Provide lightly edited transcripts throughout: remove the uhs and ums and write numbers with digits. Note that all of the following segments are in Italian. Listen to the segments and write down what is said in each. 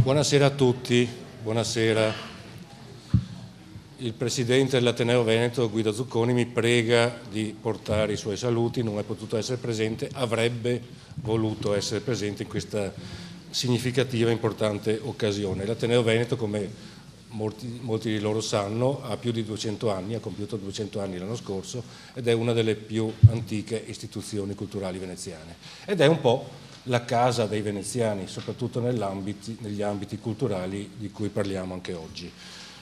Buonasera a tutti, buonasera. Il Presidente dell'Ateneo Veneto, Guido Zucconi, mi prega di portare i suoi saluti, non è potuto essere presente, avrebbe voluto essere presente in questa significativa e importante occasione. L'Ateneo Veneto, come molti di loro sanno, ha più di 200 anni, ha compiuto 200 anni l'anno scorso ed è una delle più antiche istituzioni culturali veneziane. Ed è un po' la casa dei veneziani, soprattutto negli ambiti culturali di cui parliamo anche oggi.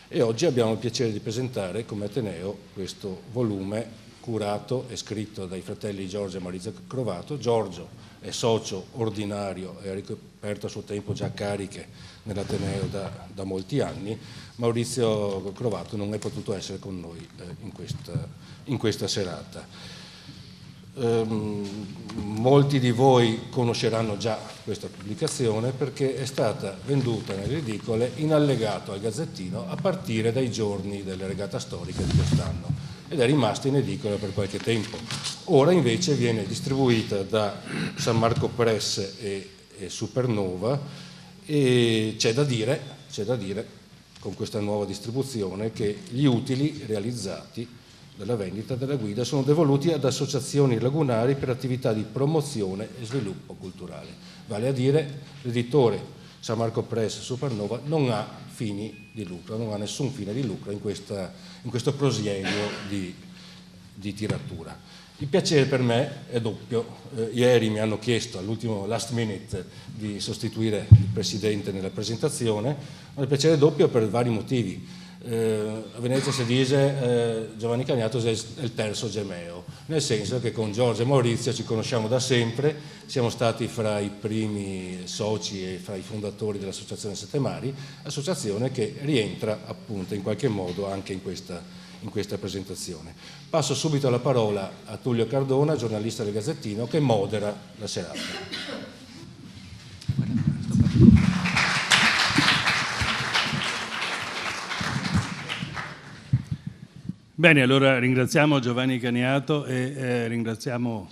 E oggi abbiamo il piacere di presentare come Ateneo questo volume curato e scritto dai fratelli Giorgio e Maurizio Crovato. Giorgio è socio ordinario e ha ricoperto a suo tempo già cariche nell'Ateneo da molti anni. Maurizio Crovato non è potuto essere con noi in questa serata. Molti di voi conosceranno già questa pubblicazione perché è stata venduta nelle edicole in allegato al Gazzettino a partire dai giorni delle regate storiche di quest'anno ed è rimasta in edicola per qualche tempo. Ora invece viene distribuita da San Marco Press e Supernova e c'è da dire con questa nuova distribuzione che gli utili realizzati della vendita della guida sono devoluti ad associazioni lagunari per attività di promozione e sviluppo culturale. Vale a dire, l'editore San Marco Press Supernova non ha fini di lucro, non ha nessun fine di lucro in questo prosieguo di tiratura. Il piacere per me è doppio. Ieri mi hanno chiesto all'ultimo last minute di sostituire il Presidente nella presentazione, ma il piacere è doppio per vari motivi. A Venezia si dice Giovanni Cagnato è il terzo Gemeo, nel senso che con Giorgio e Maurizio ci conosciamo da sempre, siamo stati fra i primi soci e fra i fondatori dell'Associazione Sette Mari, associazione che rientra appunto in qualche modo anche in questa presentazione. Passo subito la parola a Tullio Cardona, giornalista del Gazzettino, che modera la serata. Bene, allora ringraziamo Giovanni Cagnato e ringraziamo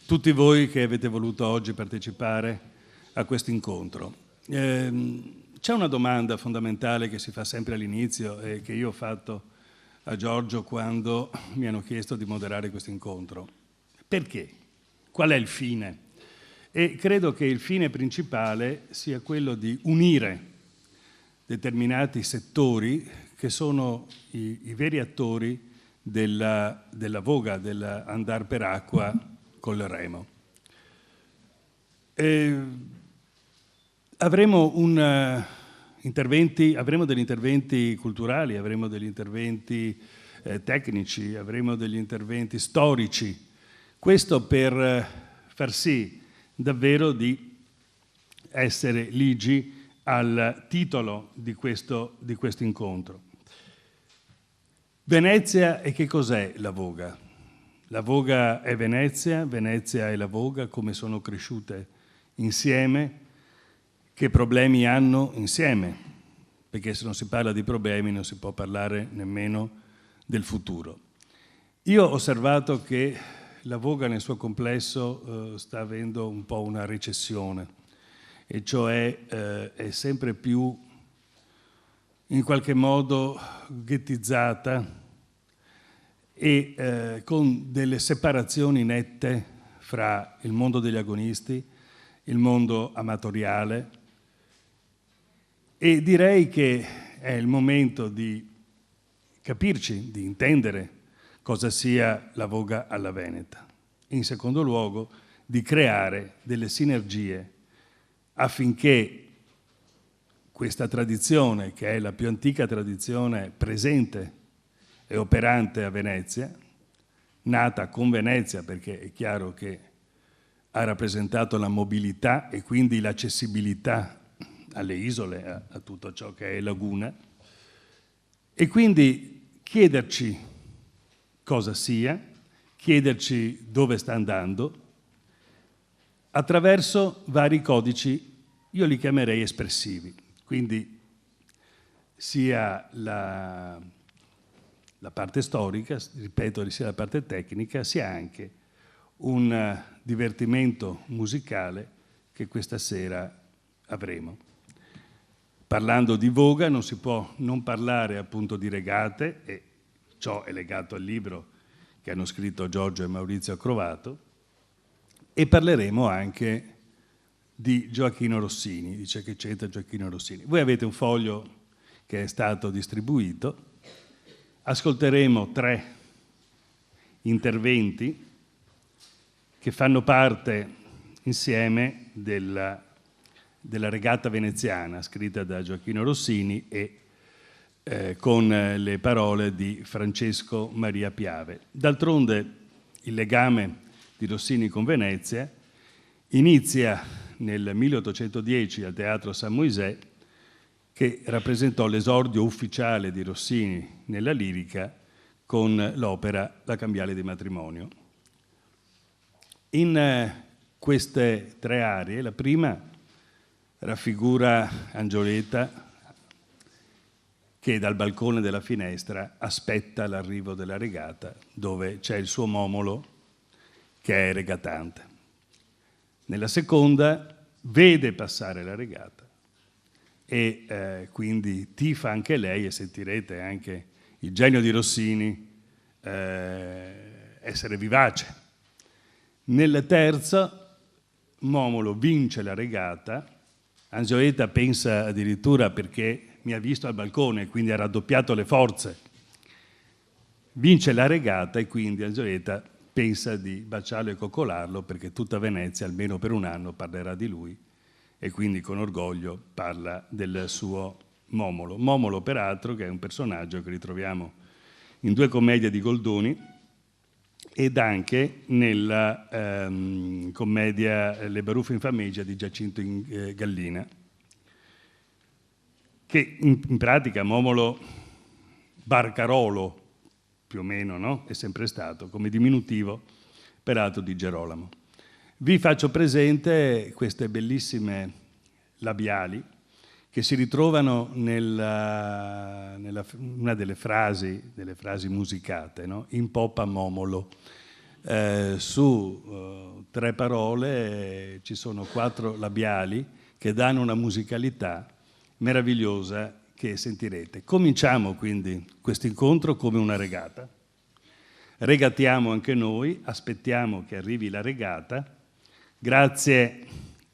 tutti voi che avete voluto oggi partecipare a questo incontro. C'è una domanda fondamentale che si fa sempre all'inizio e che io ho fatto a Giorgio quando mi hanno chiesto di moderare questo incontro. Perché? Qual è il fine? E credo che il fine principale sia quello di unire determinati settori che sono i veri attori della voga, dell'andar per acqua col remo. Avremo degli interventi culturali, avremo degli interventi tecnici, avremo degli interventi storici. Questo per far sì davvero di essere ligi al titolo di questo incontro. Venezia e che cos'è la voga? La voga è Venezia, Venezia è la voga, come sono cresciute insieme, che problemi hanno insieme, perché se non si parla di problemi non si può parlare nemmeno del futuro. Io ho osservato che la voga nel suo complesso sta avendo un po' una recessione, e cioè è sempre più in qualche modo ghettizzata e con delle separazioni nette fra il mondo degli agonisti, il mondo amatoriale, e direi che è il momento di capirci, di intendere cosa sia la voga alla veneta. In secondo luogo, di creare delle sinergie affinché questa tradizione, che è la più antica tradizione presente e operante a Venezia, nata con Venezia perché è chiaro che ha rappresentato la mobilità e quindi l'accessibilità alle isole, a tutto ciò che è laguna, e quindi chiederci cosa sia, chiederci dove sta andando, attraverso vari codici, io li chiamerei espressivi. Quindi sia la parte storica, ripeto, sia la parte tecnica, sia anche un divertimento musicale che questa sera avremo. Parlando di voga non si può non parlare appunto di regate, e ciò è legato al libro che hanno scritto Giorgio e Maurizio Crovato, e parleremo anche di Gioachino Rossini, dice che c'entra Gioachino Rossini. Voi avete un foglio che è stato distribuito, ascolteremo 3 interventi che fanno parte insieme della regata veneziana scritta da Gioachino Rossini e con le parole di Francesco Maria Piave. D'altronde il legame di Rossini con Venezia inizia nel 1810 al Teatro San Moisè, che rappresentò l'esordio ufficiale di Rossini nella lirica con l'opera La cambiale di matrimonio. In queste 3 arie, la prima raffigura Angioletta che dal balcone della finestra aspetta l'arrivo della regata, dove c'è il suo momolo che è regatante. Nella seconda vede passare la regata e quindi tifa anche lei, e sentirete anche il genio di Rossini essere vivace. Nella terza, Momolo vince la regata. Angioletta pensa addirittura, perché mi ha visto al balcone, quindi ha raddoppiato le forze. Vince la regata e quindi Angioletta pensa di baciarlo e coccolarlo, perché tutta Venezia, almeno per un anno, parlerà di lui e quindi con orgoglio parla del suo Momolo. Momolo, peraltro, che è un personaggio che ritroviamo in 2 commedie di Goldoni ed anche nella commedia Le baruffe in famiglia di Giacinto Gallina, che in pratica Momolo Barcarolo, più o meno, no? È sempre stato, come diminutivo, peraltro di Gerolamo. Vi faccio presente queste bellissime labiali che si ritrovano nella una delle frasi musicate, no? In poppa Momolo. Su 3 parole ci sono 4 labiali che danno una musicalità meravigliosa che sentirete. Cominciamo quindi questo incontro come una regata. Regatiamo anche noi, aspettiamo che arrivi la regata, grazie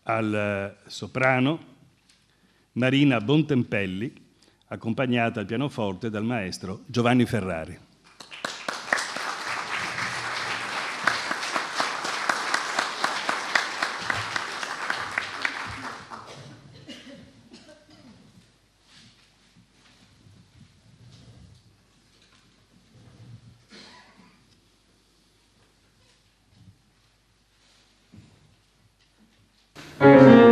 al soprano Marina Bontempelli, accompagnata al pianoforte dal maestro Giovanni Ferrari. Oh,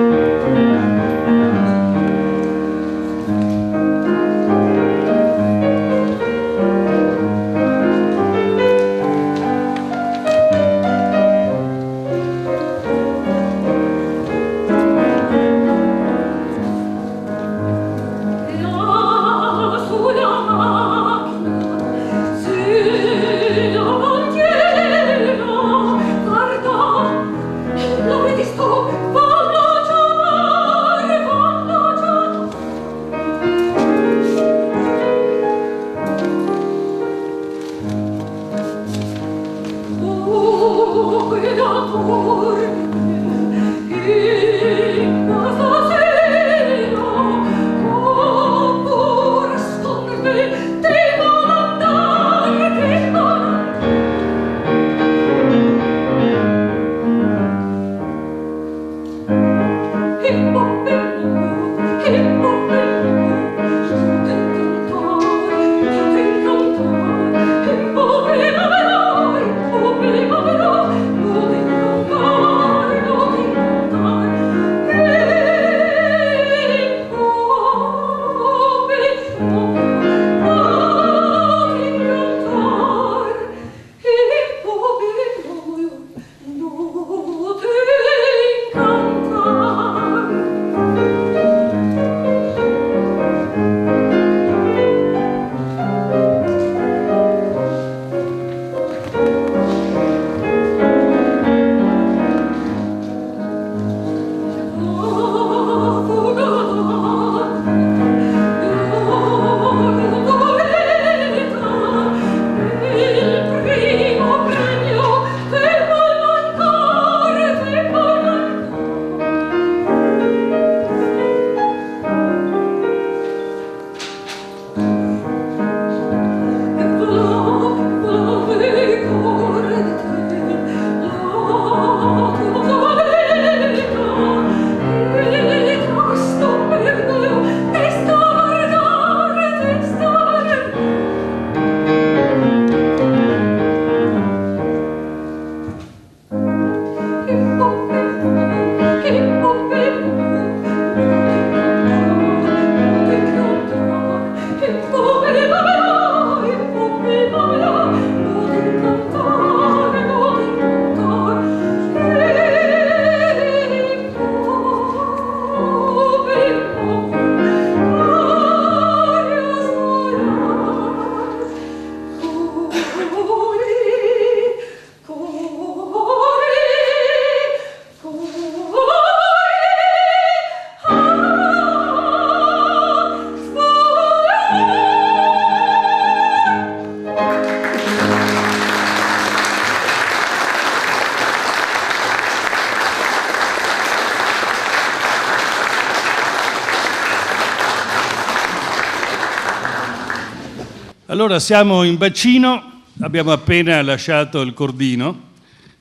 Allora siamo in bacino, abbiamo appena lasciato il Cordino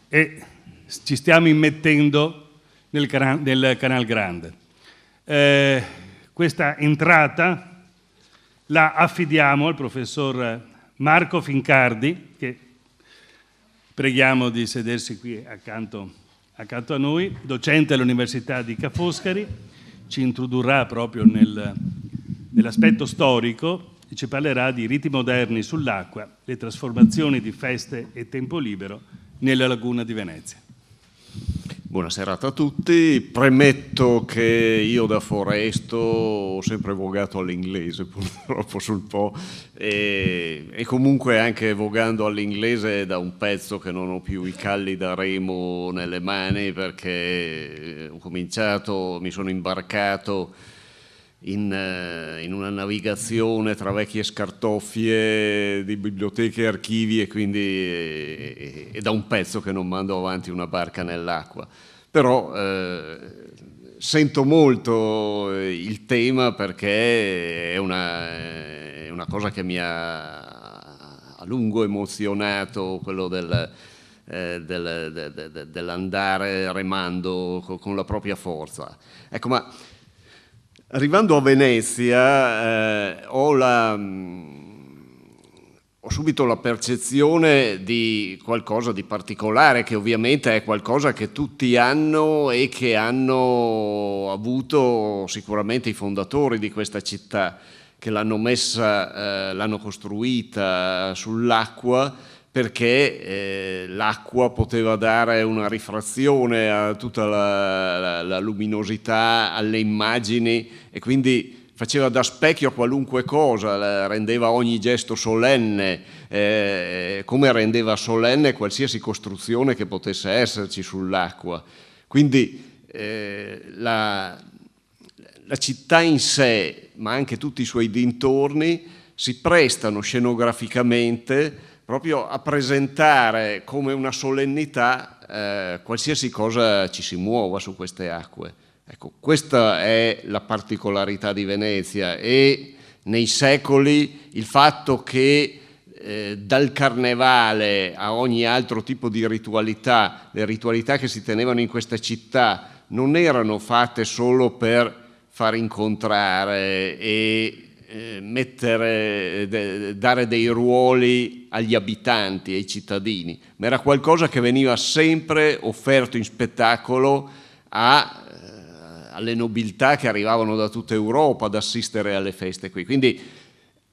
e ci stiamo immettendo nel Canal Grande. Questa entrata la affidiamo al professor Marco Fincardi, che preghiamo di sedersi qui accanto a noi, docente all'Università di Ca' Foscari, ci introdurrà proprio nell'aspetto storico e ci parlerà di riti moderni sull'acqua, le trasformazioni di feste e tempo libero nella laguna di Venezia. Buonasera a tutti, premetto che io da foresto ho sempre vogato all'inglese purtroppo sul Po e comunque anche vogando all'inglese da un pezzo che non ho più i calli da remo nelle mani, perché ho cominciato, mi sono imbarcato in una navigazione tra vecchie scartoffie di biblioteche e archivi, e quindi è da un pezzo che non mando avanti una barca nell'acqua. Però sento molto il tema, perché è una cosa che mi ha a lungo emozionato, quello dell'andare remando con la propria forza. Ecco, ma arrivando a Venezia ho subito la percezione di qualcosa di particolare, che ovviamente è qualcosa che tutti hanno e che hanno avuto sicuramente i fondatori di questa città, che l'hanno costruita sull'acqua, perché l'acqua poteva dare una rifrazione a tutta la luminosità, alle immagini, e quindi faceva da specchio a qualunque cosa, rendeva ogni gesto solenne, come rendeva solenne qualsiasi costruzione che potesse esserci sull'acqua. Quindi la città in sé, ma anche tutti i suoi dintorni, si prestano scenograficamente proprio a presentare come una solennità qualsiasi cosa ci si muova su queste acque. Ecco, questa è la particolarità di Venezia, e nei secoli il fatto che dal carnevale a ogni altro tipo di ritualità, le ritualità che si tenevano in questa città non erano fatte solo per far incontrare e dare dei ruoli agli abitanti, ai cittadini, ma era qualcosa che veniva sempre offerto in spettacolo alle nobiltà che arrivavano da tutta Europa ad assistere alle feste qui. Quindi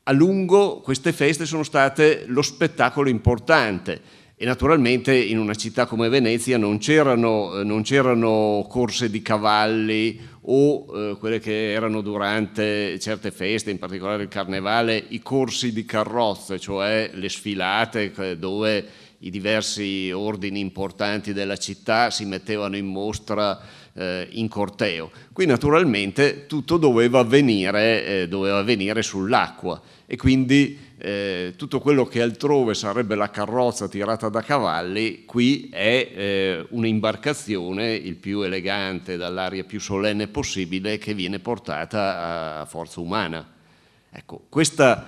a lungo queste feste sono state lo spettacolo importante, e naturalmente in una città come Venezia non c'erano corse di cavalli o quelle che erano durante certe feste, in particolare il carnevale, i corsi di carrozze, cioè le sfilate dove i diversi ordini importanti della città si mettevano in mostra in corteo. Qui naturalmente tutto doveva avvenire sull'acqua, e quindi tutto quello che altrove sarebbe la carrozza tirata da cavalli, qui è un'imbarcazione, il più elegante, dall'aria più solenne possibile, che viene portata a forza umana. Ecco, questa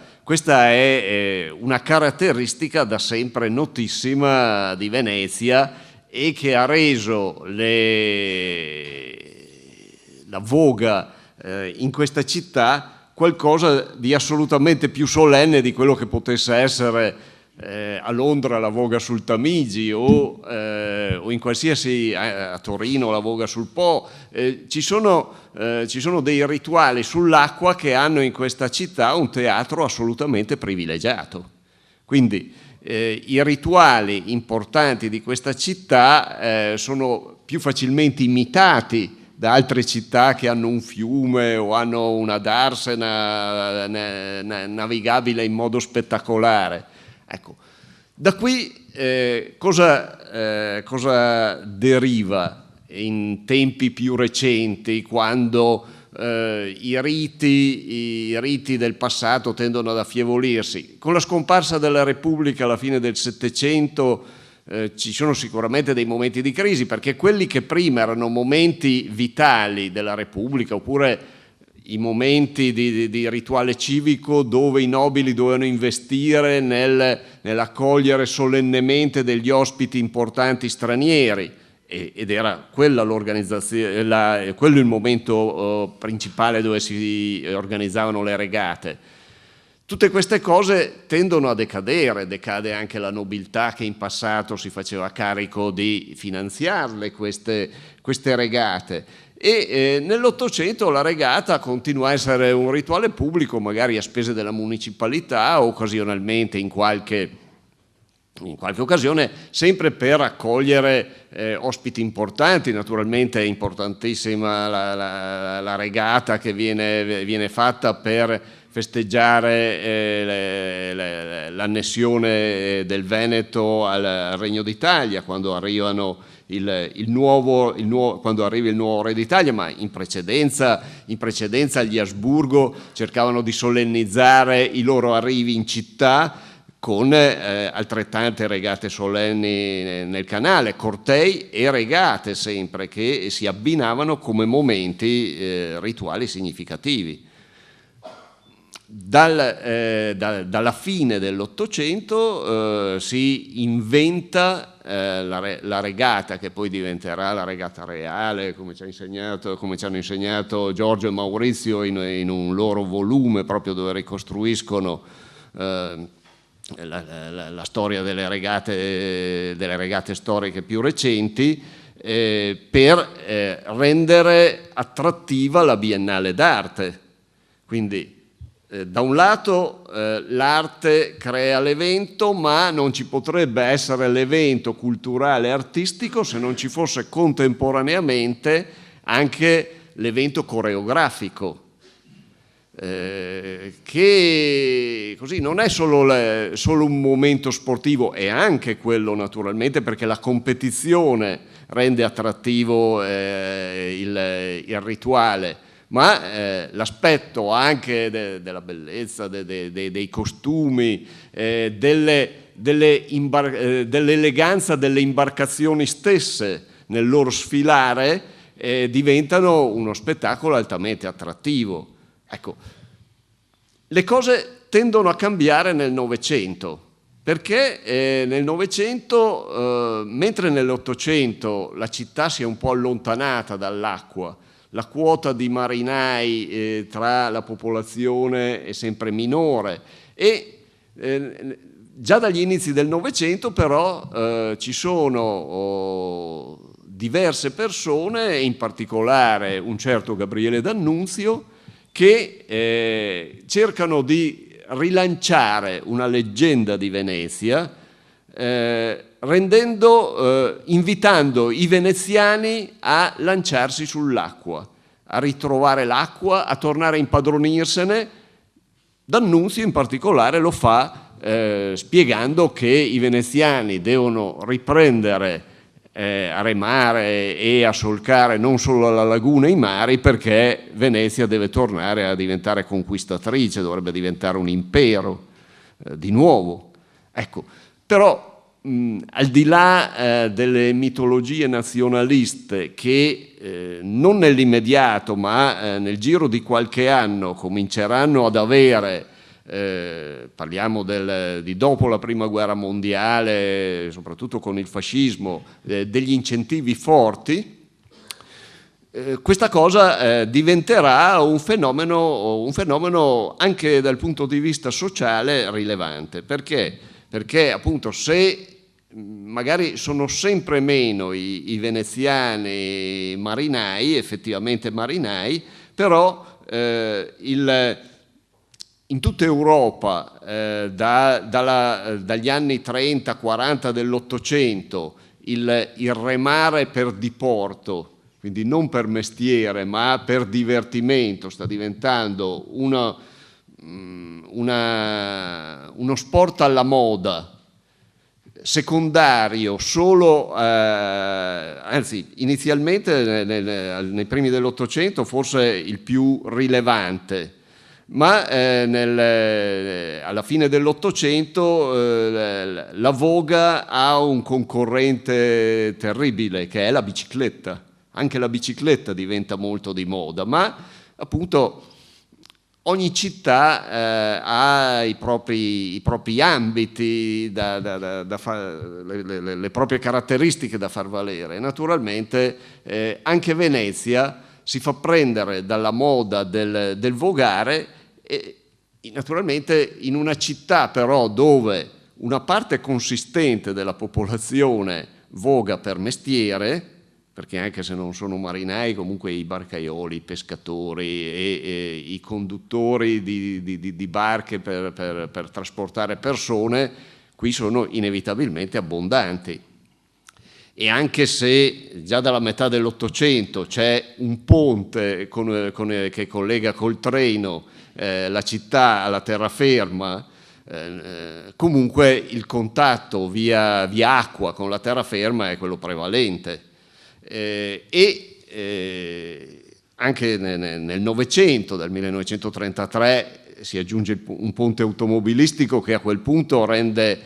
è una caratteristica da sempre notissima di Venezia, e che ha reso la voga in questa città qualcosa di assolutamente più solenne di quello che potesse essere a Londra la voga sul Tamigi o in qualsiasi, a Torino la voga sul Po. Ci sono dei rituali sull'acqua che hanno in questa città un teatro assolutamente privilegiato. Quindi i rituali importanti di questa città sono più facilmente imitati da altre città che hanno un fiume o hanno una darsena navigabile in modo spettacolare. Ecco, da qui cosa deriva in tempi più recenti, quando i riti del passato tendono ad affievolirsi? Con la scomparsa della Repubblica alla fine del Settecento ci sono sicuramente dei momenti di crisi, perché quelli che prima erano momenti vitali della Repubblica, oppure i momenti di rituale civico dove i nobili dovevano investire nell'accogliere solennemente degli ospiti importanti stranieri, ed era quella l'organizzazione, quello il momento principale dove si organizzavano le regate. Tutte queste cose tendono a decadere, decade anche la nobiltà che in passato si faceva carico di finanziarle queste regate, e nell'Ottocento la regata continua a essere un rituale pubblico, magari a spese della municipalità, occasionalmente in qualche occasione, sempre per accogliere ospiti importanti. Naturalmente è importantissima la regata che viene fatta per festeggiare l'annessione del Veneto al Regno d'Italia, quando arriva il nuovo re d'Italia, ma in precedenza gli Asburgo cercavano di solennizzare i loro arrivi in città con altrettante regate solenni nel canale, cortei e regate sempre, che si abbinavano come momenti rituali significativi. Dalla fine dell'Ottocento si inventa la regata, che poi diventerà la regata reale, come ci hanno insegnato Giorgio e Maurizio in un loro volume, proprio dove ricostruiscono la storia delle regate storiche più recenti, per rendere attrattiva la Biennale d'arte. Quindi da un lato l'arte crea l'evento, ma non ci potrebbe essere l'evento culturale e artistico se non ci fosse contemporaneamente anche l'evento coreografico, che così non è solo un momento sportivo, è anche quello naturalmente, perché la competizione rende attrattivo il rituale, ma l'aspetto anche della bellezza, dei costumi, dell'eleganza delle imbarcazioni stesse nel loro sfilare, diventano uno spettacolo altamente attrattivo. Ecco, le cose tendono a cambiare nel Novecento, perché nel Novecento, mentre nell'Ottocento la città si è un po' allontanata dall'acqua, la quota di marinai tra la popolazione è sempre minore, e già dagli inizi del Novecento però ci sono diverse persone, in particolare un certo Gabriele D'Annunzio, che cercano di rilanciare una leggenda di Venezia, invitando i veneziani a lanciarsi sull'acqua, a ritrovare l'acqua, a tornare a impadronirsene. D'Annunzio in particolare lo fa spiegando che i veneziani devono riprendere a remare e a solcare non solo la laguna e i mari, perché Venezia deve tornare a diventare conquistatrice, dovrebbe diventare un impero di nuovo. Ecco, però al di là delle mitologie nazionaliste che non nell'immediato ma nel giro di qualche anno cominceranno ad avere, parliamo di dopo la prima guerra mondiale, soprattutto con il fascismo, degli incentivi forti, questa cosa diventerà un fenomeno anche dal punto di vista sociale rilevante. Perché? Perché appunto se magari sono sempre meno i veneziani marinai, effettivamente marinai, però in tutta Europa, dagli anni 30-40 dell'Ottocento, il remare per diporto, quindi non per mestiere ma per divertimento, sta diventando uno sport alla moda, secondario solo, anzi inizialmente nei primi dell'Ottocento forse il più rilevante, ma alla fine dell'Ottocento la voga ha un concorrente terribile, che è la bicicletta. Anche la bicicletta diventa molto di moda, ma appunto ogni città ha i propri ambiti, le proprie caratteristiche da far valere. Naturalmente anche Venezia si fa prendere dalla moda del vogare, e naturalmente in una città però dove una parte consistente della popolazione voga per mestiere, perché anche se non sono marinai, comunque i barcaioli, i pescatori e i conduttori di barche per trasportare persone, qui sono inevitabilmente abbondanti. E anche se già dalla metà dell'Ottocento c'è un ponte che collega col treno la città alla terraferma, comunque il contatto via acqua con la terraferma è quello prevalente. Anche nel Novecento, dal 1933, si aggiunge un ponte automobilistico che a quel punto rende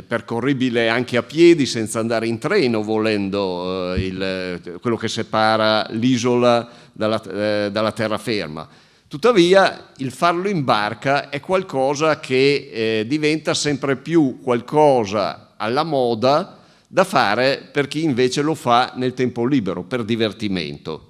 percorribile anche a piedi senza andare in treno, volendo, quello che separa l'isola dalla terraferma. Tuttavia il farlo in barca è qualcosa che diventa sempre più qualcosa alla moda da fare per chi invece lo fa nel tempo libero, per divertimento.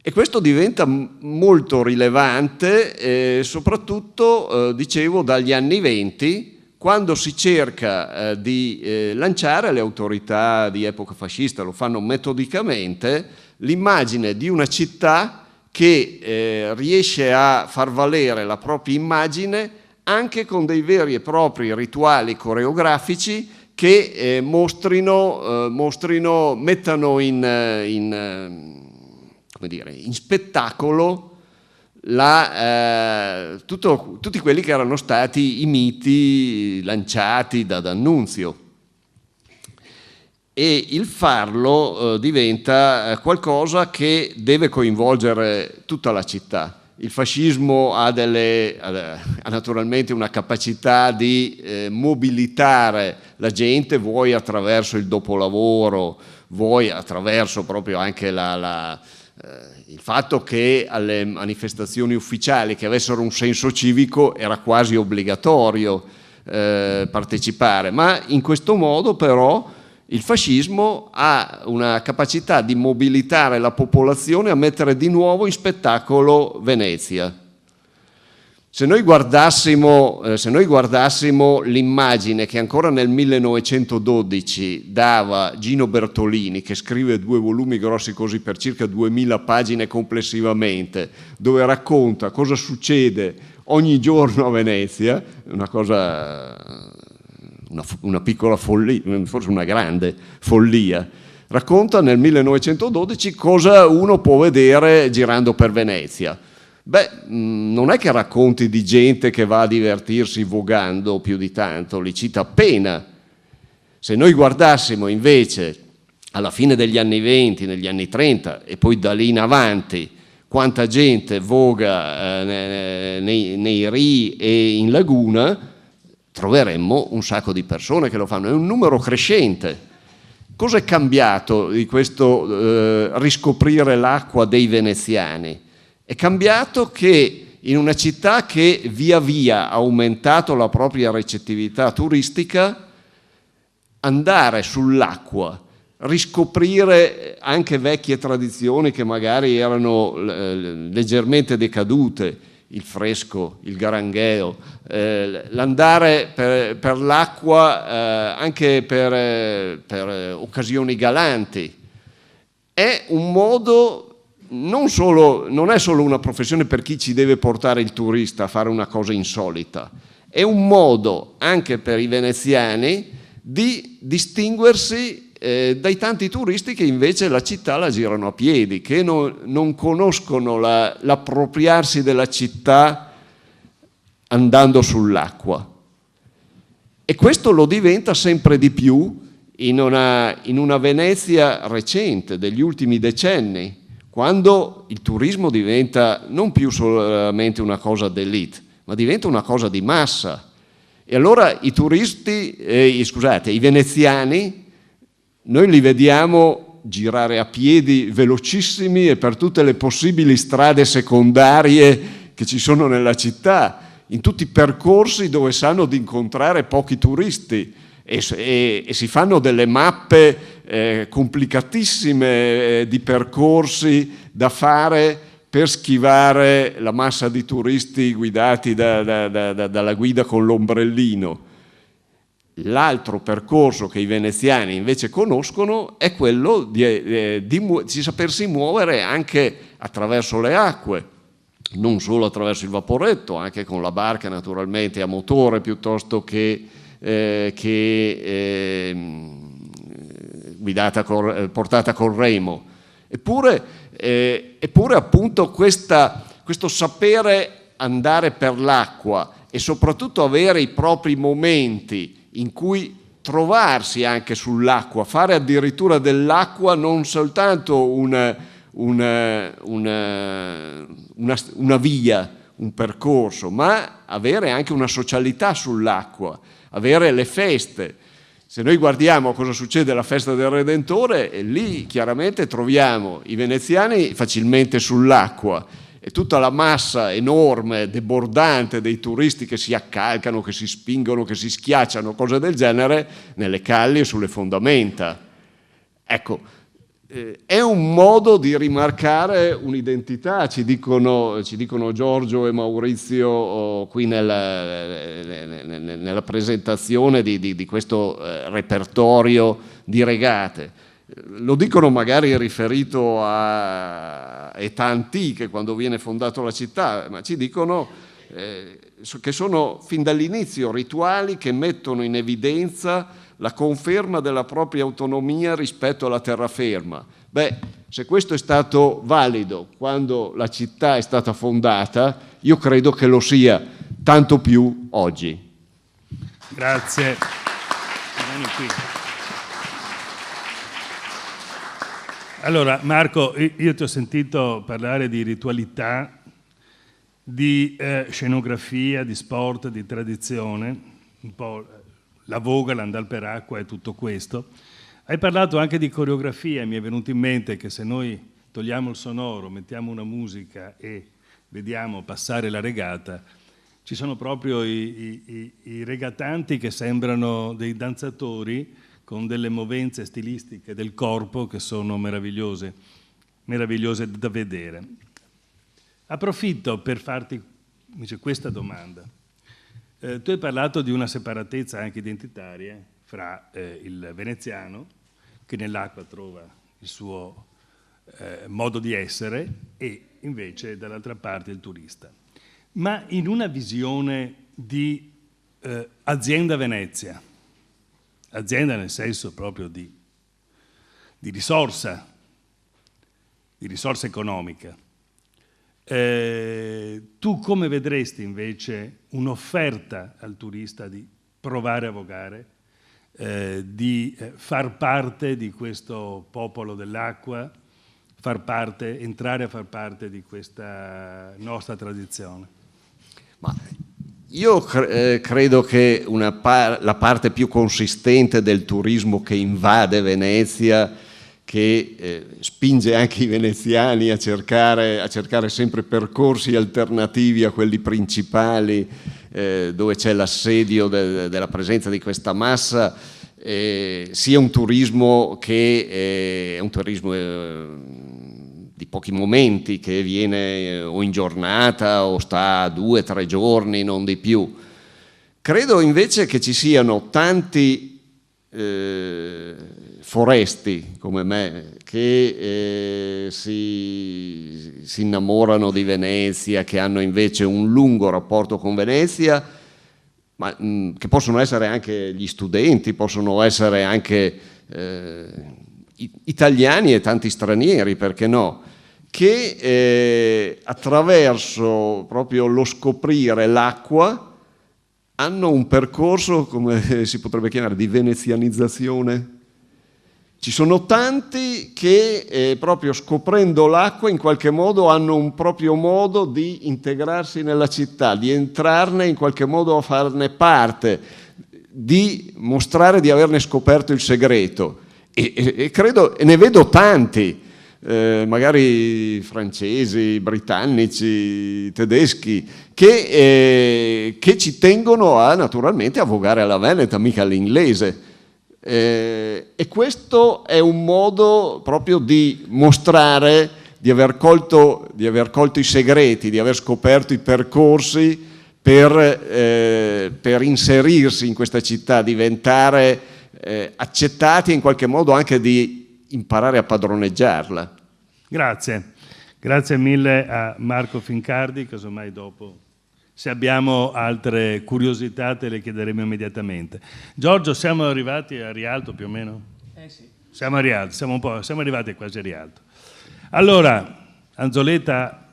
E questo diventa molto rilevante, soprattutto, dicevo, dagli anni '20, quando si cerca di lanciare, le autorità di epoca fascista lo fanno metodicamente, l'immagine di una città che riesce a far valere la propria immagine anche con dei veri e propri rituali coreografici che mettano in spettacolo tutti quelli che erano stati i miti lanciati da D'Annunzio. E il farlo diventa qualcosa che deve coinvolgere tutta la città. Il fascismo ha naturalmente una capacità di mobilitare la gente, vuoi attraverso il dopolavoro, vuoi attraverso proprio anche il fatto che alle manifestazioni ufficiali che avessero un senso civico era quasi obbligatorio partecipare, ma in questo modo però il fascismo ha una capacità di mobilitare la popolazione a mettere di nuovo in spettacolo Venezia. Se noi guardassimo l'immagine che ancora nel 1912 dava Gino Bertolini, che scrive 2 volumi grossi così per circa 2000 pagine complessivamente, dove racconta cosa succede ogni giorno a Venezia, una piccola follia, forse una grande follia, racconta nel 1912 cosa uno può vedere girando per Venezia. Non è che racconti di gente che va a divertirsi vogando più di tanto, li cita appena. Se noi guardassimo invece alla fine degli anni 20, negli anni 30 e poi da lì in avanti quanta gente voga nei rii e in laguna, troveremmo un sacco di persone che lo fanno, è un numero crescente. Cosa è cambiato di questo riscoprire l'acqua dei veneziani? È cambiato che in una città che via via ha aumentato la propria recettività turistica, andare sull'acqua, riscoprire anche vecchie tradizioni che magari erano leggermente decadute, il fresco, il garangheo, l'andare per l'acqua anche per occasioni galanti, è un modo, non è solo una professione per chi ci deve portare il turista a fare una cosa insolita, è un modo anche per i veneziani di distinguersi dai tanti turisti che invece la città la girano a piedi, che non conoscono l'appropriarsi della città andando sull'acqua. E questo lo diventa sempre di più in una Venezia recente, degli ultimi decenni, quando il turismo diventa non più solamente una cosa d'élite, ma diventa una cosa di massa. E allora i veneziani, noi li vediamo girare a piedi velocissimi e per tutte le possibili strade secondarie che ci sono nella città, in tutti i percorsi dove sanno di incontrare pochi turisti e si fanno delle mappe complicatissime di percorsi da fare per schivare la massa di turisti guidati dalla guida con l'ombrellino. L'altro percorso che i veneziani invece conoscono è quello di sapersi muovere anche attraverso le acque, non solo attraverso il vaporetto, anche con la barca naturalmente a motore piuttosto che portata col remo. Eppure appunto questo sapere andare per l'acqua e soprattutto avere i propri momenti in cui trovarsi anche sull'acqua, fare addirittura dell'acqua non soltanto una via, un percorso, ma avere anche una socialità sull'acqua, avere le feste. Se noi guardiamo cosa succede alla festa del Redentore, lì chiaramente troviamo i veneziani facilmente sull'acqua e tutta la massa enorme, debordante dei turisti che si accalcano, che si spingono, che si schiacciano, cose del genere, nelle calli e sulle fondamenta. Ecco, è un modo di rimarcare un'identità, ci dicono Giorgio e Maurizio qui nella presentazione di questo repertorio di regate. Lo dicono magari riferito a età antiche, quando viene fondata la città, ma ci dicono che sono fin dall'inizio rituali che mettono in evidenza la conferma della propria autonomia rispetto alla terraferma. Beh, se questo è stato valido quando la città è stata fondata, io credo che lo sia tanto più oggi. Grazie. Vieni qui. Allora, Marco, io ti ho sentito parlare di ritualità, di scenografia, di sport, di tradizione, un po' la voga, l'andar per acqua e tutto questo. Hai parlato anche di coreografia, mi è venuto in mente che se noi togliamo il sonoro, mettiamo una musica e vediamo passare la regata, ci sono proprio i regatanti che sembrano dei danzatori con delle movenze stilistiche del corpo che sono meravigliose da vedere. Approfitto per farti questa domanda. Tu hai parlato di una separatezza anche identitaria fra il veneziano, che nell'acqua trova il suo modo di essere, e invece dall'altra parte il turista. Ma in una visione di azienda Venezia, azienda nel senso proprio di risorsa economica, tu come vedresti invece un'offerta al turista di provare a vogare, di far parte di questo popolo dell'acqua, entrare a far parte di questa nostra tradizione? Ma io credo che la parte più consistente del turismo che invade Venezia, che spinge anche i veneziani a cercare sempre percorsi alternativi a quelli principali, dove c'è l'assedio della presenza di questa massa, sia un turismo che è un turismo di pochi momenti, che viene o in giornata o sta 2 o 3 giorni, non di più. Credo invece che ci siano tanti foresti come me che si innamorano di Venezia, che hanno invece un lungo rapporto con Venezia, ma che possono essere anche gli studenti, possono essere anche italiani e tanti stranieri, perché no, che attraverso proprio lo scoprire l'acqua hanno un percorso, come si potrebbe chiamare, di venezianizzazione. Ci sono tanti che proprio scoprendo l'acqua in qualche modo hanno un proprio modo di integrarsi nella città, di entrarne in qualche modo a farne parte, di mostrare di averne scoperto il segreto. e credo, e ne vedo tanti, magari francesi, britannici, tedeschi, che ci tengono naturalmente a vogare alla veneta, mica all'inglese. E questo è un modo proprio di mostrare di aver colto i segreti, di aver scoperto i percorsi per inserirsi in questa città, diventare accettati e in qualche modo anche di imparare a padroneggiarla. Grazie mille a Marco Fincardi, casomai dopo, se abbiamo altre curiosità te le chiederemo immediatamente. Giorgio, siamo arrivati a Rialto più o meno? Sì. Siamo a Rialto, siamo arrivati quasi a Rialto. Allora, Anzoletta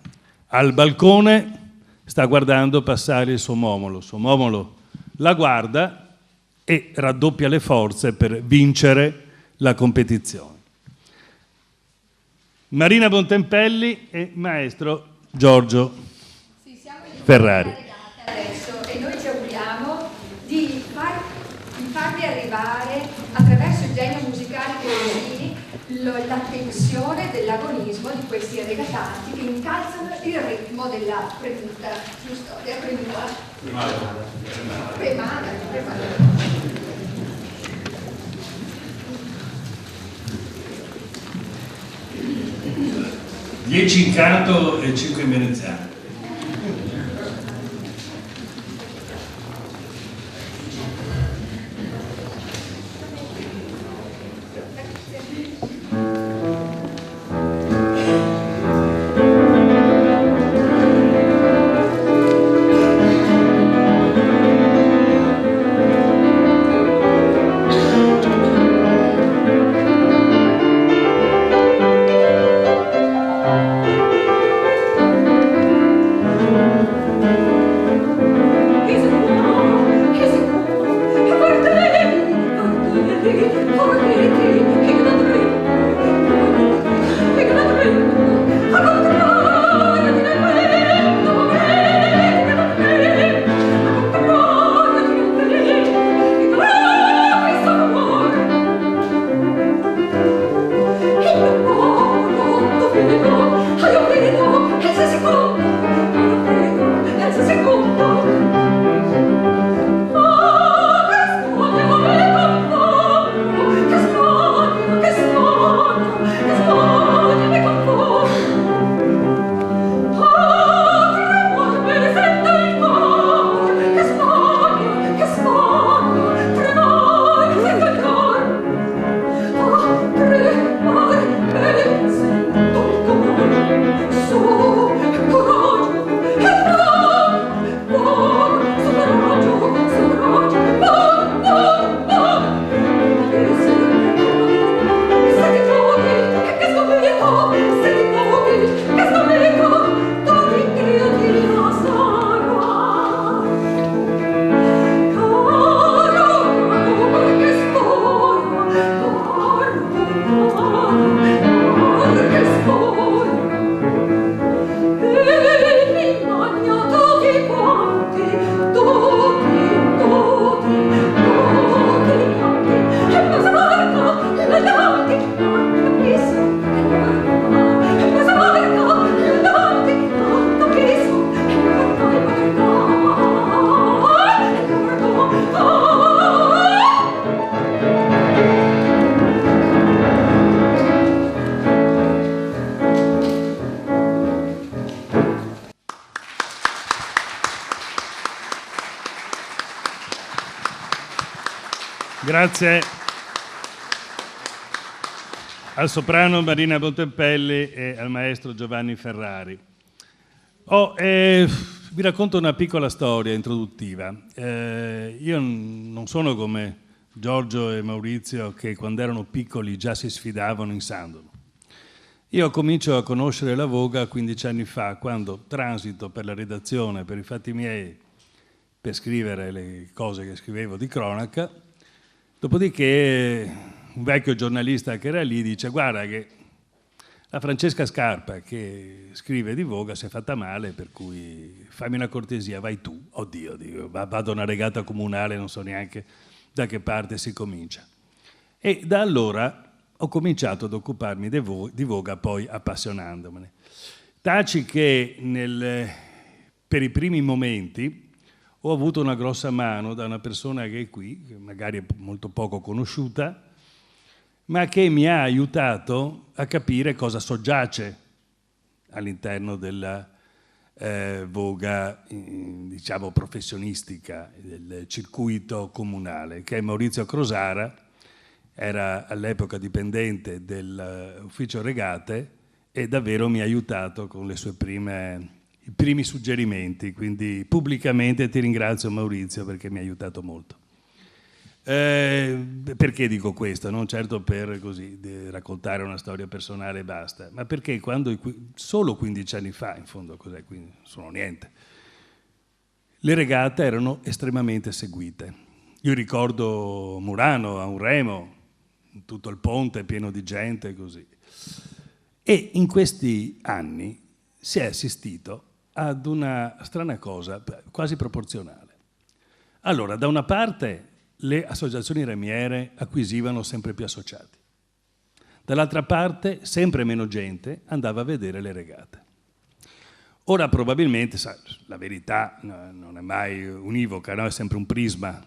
al balcone sta guardando passare il suo momolo la guarda e raddoppia le forze per vincere la competizione. Marina Bontempelli e maestro Giorgio Ferrari. Adesso, e noi ci auguriamo di farvi arrivare attraverso il genio musicale così la tensione dell'agonismo di questi regatanti che incalzano il ritmo della premuta, giusto? Della premata. 10 in canto e 5 in veneziano. Grazie al soprano Marina Bontempelli e al maestro Giovanni Ferrari. Vi racconto una piccola storia introduttiva. Io non sono come Giorgio e Maurizio che quando erano piccoli già si sfidavano in sandalo. Io comincio a conoscere la Voga 15 anni fa, quando transito per la redazione, per i fatti miei, per scrivere le cose che scrivevo di cronaca. Dopodiché un vecchio giornalista che era lì dice: guarda che la Francesca Scarpa che scrive di Voga si è fatta male, per cui fammi una cortesia, vai tu. Oddio, dico, vado a una regata comunale, non so neanche da che parte si comincia. E da allora ho cominciato ad occuparmi di Voga, poi appassionandomene. Taci che per i primi momenti ho avuto una grossa mano da una persona che è qui, che magari è molto poco conosciuta, ma che mi ha aiutato a capire cosa soggiace all'interno della Voga, diciamo, professionistica, del circuito comunale, che è Maurizio Crosara. Era all'epoca dipendente dell'ufficio regate e davvero mi ha aiutato con i primi suggerimenti, quindi pubblicamente ti ringrazio Maurizio perché mi ha aiutato molto. Perché dico questo? Non certo per così raccontare una storia personale e basta, ma perché solo 15 anni fa, in fondo cos'è, quindi sono niente, le regate erano estremamente seguite. Io ricordo Murano a un remo, tutto il ponte pieno di gente così. E in questi anni si è assistito ad una strana cosa quasi proporzionale. Allora, da una parte le associazioni remiere acquisivano sempre più associati. Dall'altra parte, sempre meno gente andava a vedere le regate. Ora probabilmente, la verità non è mai univoca, no? È sempre un prisma.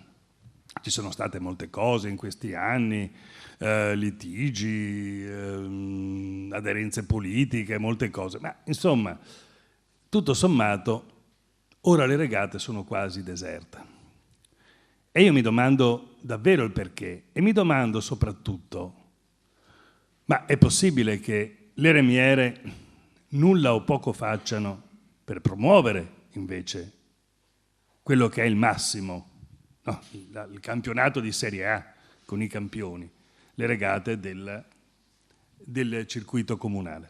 Ci sono state molte cose in questi anni, litigi, aderenze politiche, molte cose. Ma insomma, tutto sommato, ora le regate sono quasi deserte. E io mi domando davvero il perché, e mi domando soprattutto, ma è possibile che le remiere nulla o poco facciano per promuovere invece quello che è il massimo, no? Il campionato di Serie A con i campioni, le regate del circuito comunale?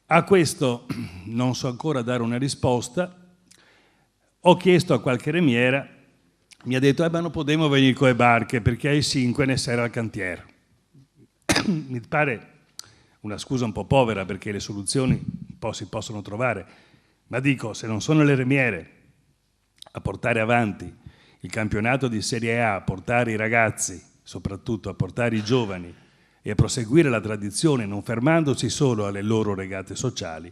A questo non so ancora dare una risposta. Ho chiesto a qualche remiera, mi ha detto ma non potremo venire con le barche perché ai 5 ne sarà il cantiere. Mi pare una scusa un po' povera perché le soluzioni un po' si possono trovare, ma dico, se non sono le remiere a portare avanti il campionato di Serie A, a portare i ragazzi, soprattutto a portare i giovani e a proseguire la tradizione non fermandosi solo alle loro regate sociali,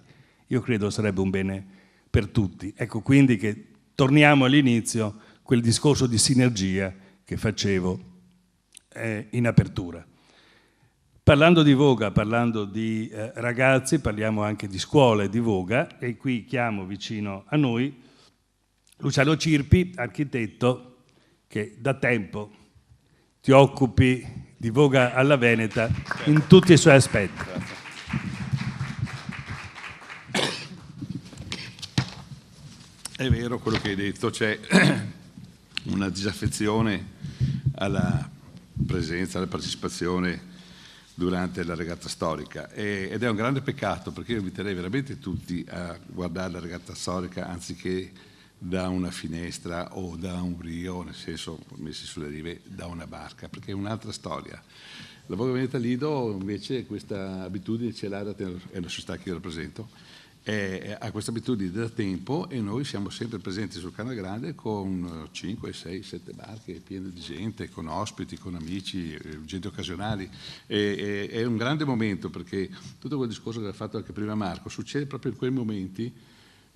io credo sarebbe un bene per tutti. Ecco quindi che torniamo all'inizio, quel discorso di sinergia che facevo in apertura. Parlando di Voga, parlando di ragazzi, parliamo anche di scuole di Voga e qui chiamo vicino a noi Luciano Cirpi, architetto, che da tempo ti occupi di Voga alla Veneta in tutti i suoi aspetti. È vero quello che hai detto, c'è una disaffezione alla presenza, alla partecipazione durante la regata storica ed è un grande peccato perché io inviterei veramente tutti a guardare la regata storica anziché da una finestra o da un rio, nel senso messi sulle rive da una barca, perché è un'altra storia. La Voga Veneta Lido invece questa abitudine ce l'ha, è una società che io rappresento, ha questa abitudine da tempo e noi siamo sempre presenti sul Canal Grande con 5, 6, 7 barche piene di gente, con ospiti, con amici, gente occasionali. È un grande momento perché tutto quel discorso che ha fatto anche prima Marco succede proprio in quei momenti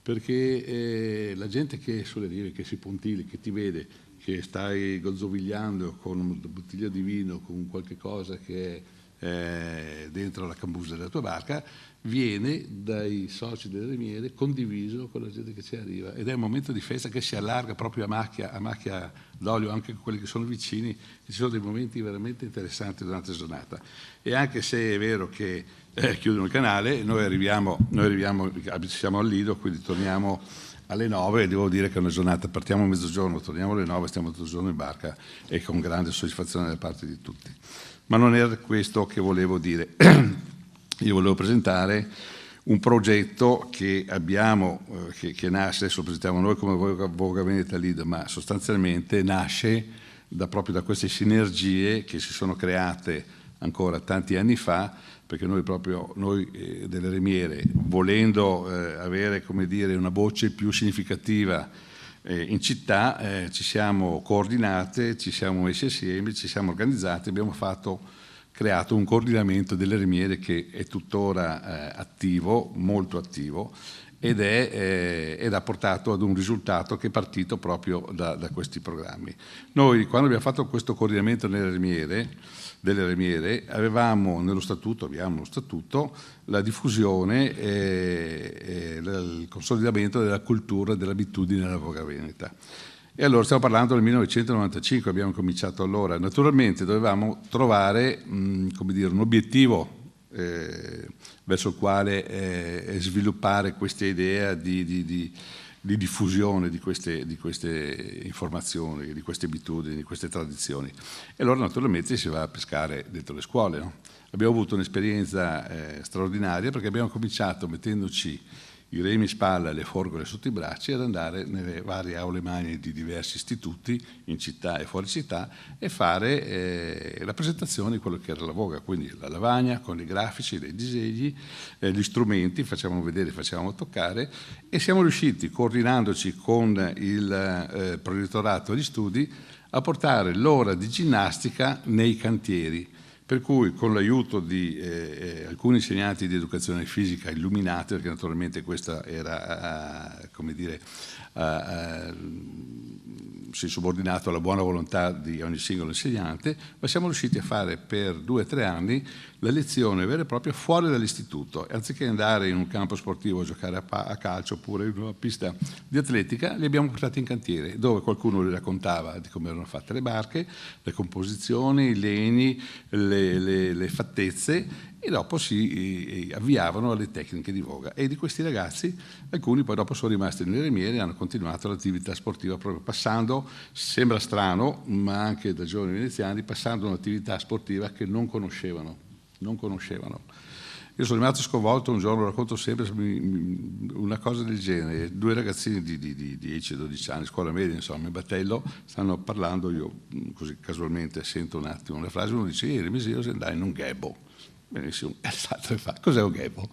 perché la gente che è sulle rive, che si puntili, che ti vede, che stai gozzovigliando con una bottiglia di vino, con qualche cosa che è dentro la cambusa della tua barca, viene dai soci delle remiere condiviso con la gente che ci arriva ed è un momento di festa che si allarga proprio a macchia d'olio anche con quelli che sono vicini. Ci sono dei momenti veramente interessanti durante la giornata e anche se è vero che chiudono il canale, noi arriviamo, siamo al Lido, quindi torniamo alle 9 e devo dire che è una giornata, partiamo a mezzogiorno, torniamo alle 9, stiamo tutto il giorno in barca e con grande soddisfazione da parte di tutti. Ma non era questo che volevo dire. Io volevo presentare un progetto che abbiamo, che nasce, adesso lo presentiamo noi come Voga Veneta Lido, ma sostanzialmente nasce proprio da queste sinergie che si sono create ancora tanti anni fa, perché noi delle remiere, volendo avere, come dire, una voce più significativa in città ci siamo coordinate, ci siamo messi assieme, ci siamo organizzati, abbiamo creato un coordinamento delle remiere che è tuttora attivo, molto attivo, ed ha portato ad un risultato che è partito proprio da questi programmi. Noi, quando abbiamo fatto questo coordinamento delle remiere, abbiamo lo statuto la diffusione e il consolidamento della cultura e dell'abitudine della voga veneta. E allora stiamo parlando del 1995, abbiamo cominciato allora. Naturalmente dovevamo trovare come dire, un obiettivo verso il quale sviluppare questa idea di diffusione di queste informazioni, di queste abitudini, di queste tradizioni. E allora naturalmente si va a pescare dentro le scuole, no? Abbiamo avuto un'esperienza straordinaria, perché abbiamo cominciato mettendoci i remi in spalla e le forgole sotto i bracci ad andare nelle varie aule magni di diversi istituti in città e fuori città e fare la presentazione di quello che era la voga, quindi la lavagna con i grafici, dei disegni, gli strumenti, facevamo vedere, facevamo toccare, e siamo riusciti, coordinandoci con il prorettorato di studi, a portare l'ora di ginnastica nei cantieri. Per cui, con l'aiuto di alcuni insegnanti di educazione fisica illuminati, perché naturalmente questa era, come dire, subordinato alla buona volontà di ogni singolo insegnante, ma siamo riusciti a fare per 2 o 3 anni la lezione vera e propria fuori dall'istituto. E anziché andare in un campo sportivo a giocare a calcio oppure in una pista di atletica, li abbiamo portati in cantiere, dove qualcuno li raccontava di come erano fatte le barche, le composizioni, i legni, le fattezze, e dopo si avviavano alle tecniche di voga. E di questi ragazzi, alcuni poi dopo sono rimasti nelle remiere e hanno continuato l'attività sportiva, proprio passando, sembra strano, ma anche da giovani veneziani, passando un'attività sportiva che non conoscevano. Io sono rimasto sconvolto un giorno, racconto sempre una cosa del genere. 2 ragazzini di 10-12 anni, scuola media, insomma, in battello, stanno parlando, io così casualmente sento un attimo una frase, uno dice: ieri mese se andai in un gabbo. Benissimo, e l'altro fa: cos'è un gabbo?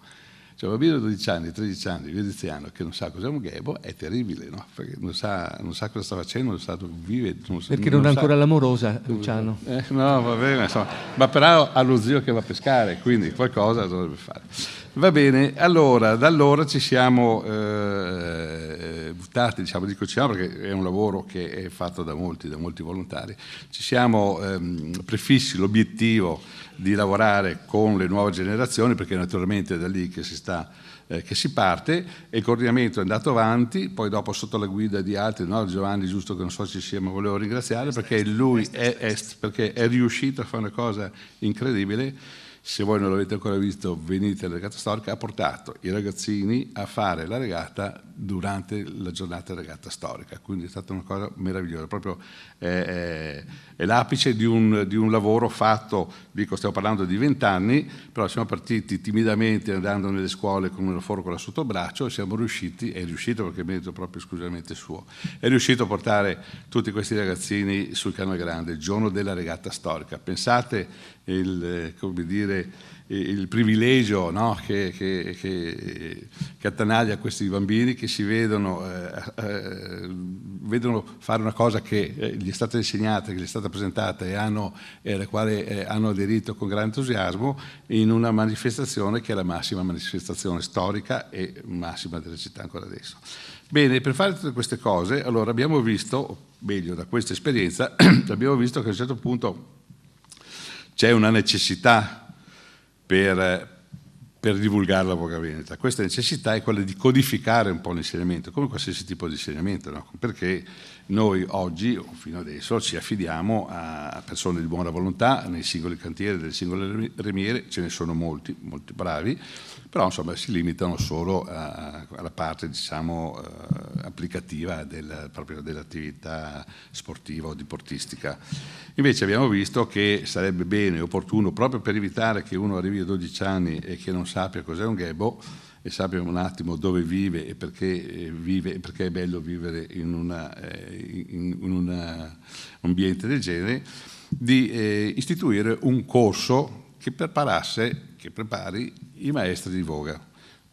Cioè, un bambino di 12 anni, 13 anni, veneziano, che non sa cos'è un gabbo, è terribile, no? Perché non sa cosa sta facendo, non sa dove vive. Perché non ha ancora l'amorosa, Luciano. No, va bene, insomma, ma però ha lo zio che va a pescare, quindi qualcosa dovrebbe fare. Va bene, allora, da allora ci siamo buttati, perché è un lavoro che è fatto da molti volontari, ci siamo prefissi l'obiettivo di lavorare con le nuove generazioni, perché naturalmente è da lì che si parte, e il coordinamento è andato avanti, poi dopo sotto la guida di altri, no? Giovanni, giusto che non so se ci sia, ma volevo ringraziare, perché lui perché è riuscito a fare una cosa incredibile. Se voi non l'avete ancora visto, venite alla regata storica. Ha portato i ragazzini a fare la regata durante la giornata regata storica, quindi è stata una cosa meravigliosa, proprio è l'apice di un lavoro fatto, stiamo parlando di 20 anni, però siamo partiti timidamente andando nelle scuole con una forcola sotto il braccio, e è riuscito, perché è merito proprio esclusivamente suo, è riuscito a portare tutti questi ragazzini sul Canal Grande il giorno della regata storica. Pensate il privilegio, no? che attanaglia questi bambini, che si vedono fare una cosa che gli è stata insegnata, che gli è stata presentata e alla quale hanno aderito con grande entusiasmo, in una manifestazione che è la massima manifestazione storica e massima della città ancora adesso. Bene, per fare tutte queste cose, allora abbiamo visto, o meglio da questa esperienza, abbiamo visto che a un certo punto c'è una necessità per divulgare la voga veneta. Questa necessità è quella di codificare un po' l'insegnamento, come qualsiasi tipo di insegnamento, no? Perché noi oggi, o fino adesso, ci affidiamo a persone di buona volontà nei singoli cantieri delle singole remiere, ce ne sono molti bravi, però insomma si limitano solo alla parte, diciamo, applicativa proprio dell'attività sportiva o diportistica. Invece abbiamo visto che sarebbe bene e opportuno, proprio per evitare che uno arrivi a 12 anni e che non sappia cos'è un gabbo, e sappia un attimo dove vive e perché è bello vivere in un ambiente del genere, di istituire un corso che prepari i maestri di voga.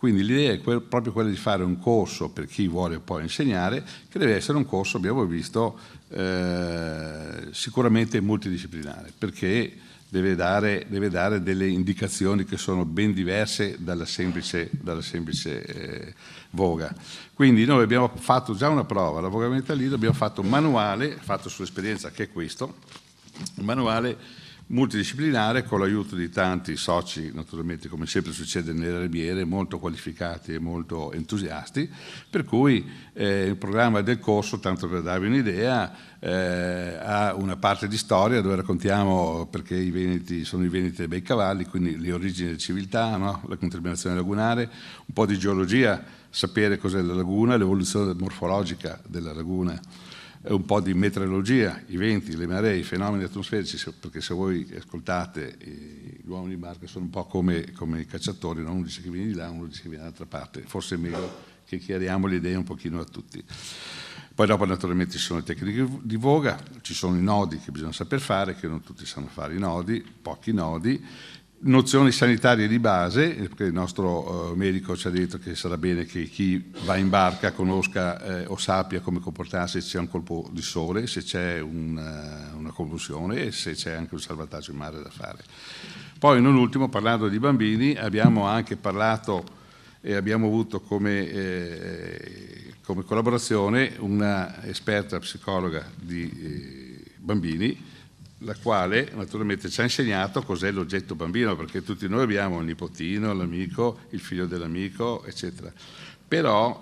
Quindi l'idea è proprio quella di fare un corso per chi vuole poi insegnare, che deve essere un corso, abbiamo visto, sicuramente multidisciplinare, perché deve dare delle indicazioni che sono ben diverse dalla semplice voga. Quindi noi abbiamo fatto già una prova, la Voga Veneta Lido, abbiamo fatto un manuale, fatto sull'esperienza che è questo, un manuale multidisciplinare con l'aiuto di tanti soci, naturalmente come sempre succede nelle Riviere, molto qualificati e molto entusiasti, per cui il programma del corso, tanto per darvi un'idea, ha una parte di storia dove raccontiamo perché i Veneti sono i Veneti dei bei cavalli, quindi le origini della civiltà, no? La contaminazione lagunare, un po' di geologia, sapere cos'è la laguna, l'evoluzione morfologica della laguna, un po' di meteorologia, i venti, le maree, i fenomeni atmosferici, perché se voi ascoltate gli uomini di barca sono un po' come i cacciatori, no? Uno dice che viene di là, uno dice che viene dall'altra parte, forse è meglio che chiariamo le idee un pochino a tutti. Poi dopo naturalmente ci sono le tecniche di voga, ci sono i nodi che bisogna saper fare, che non tutti sanno fare i nodi, pochi nodi, nozioni sanitarie di base, perché il nostro medico ci ha detto che sarà bene che chi va in barca conosca o sappia come comportarsi se c'è un colpo di sole, se c'è una convulsione e se c'è anche un salvataggio in mare da fare. Poi non ultimo, parlando di bambini, abbiamo anche parlato e abbiamo avuto come collaborazione una esperta psicologa di bambini, la quale naturalmente ci ha insegnato cos'è l'oggetto bambino, perché tutti noi abbiamo il nipotino, l'amico, il figlio dell'amico, eccetera. Però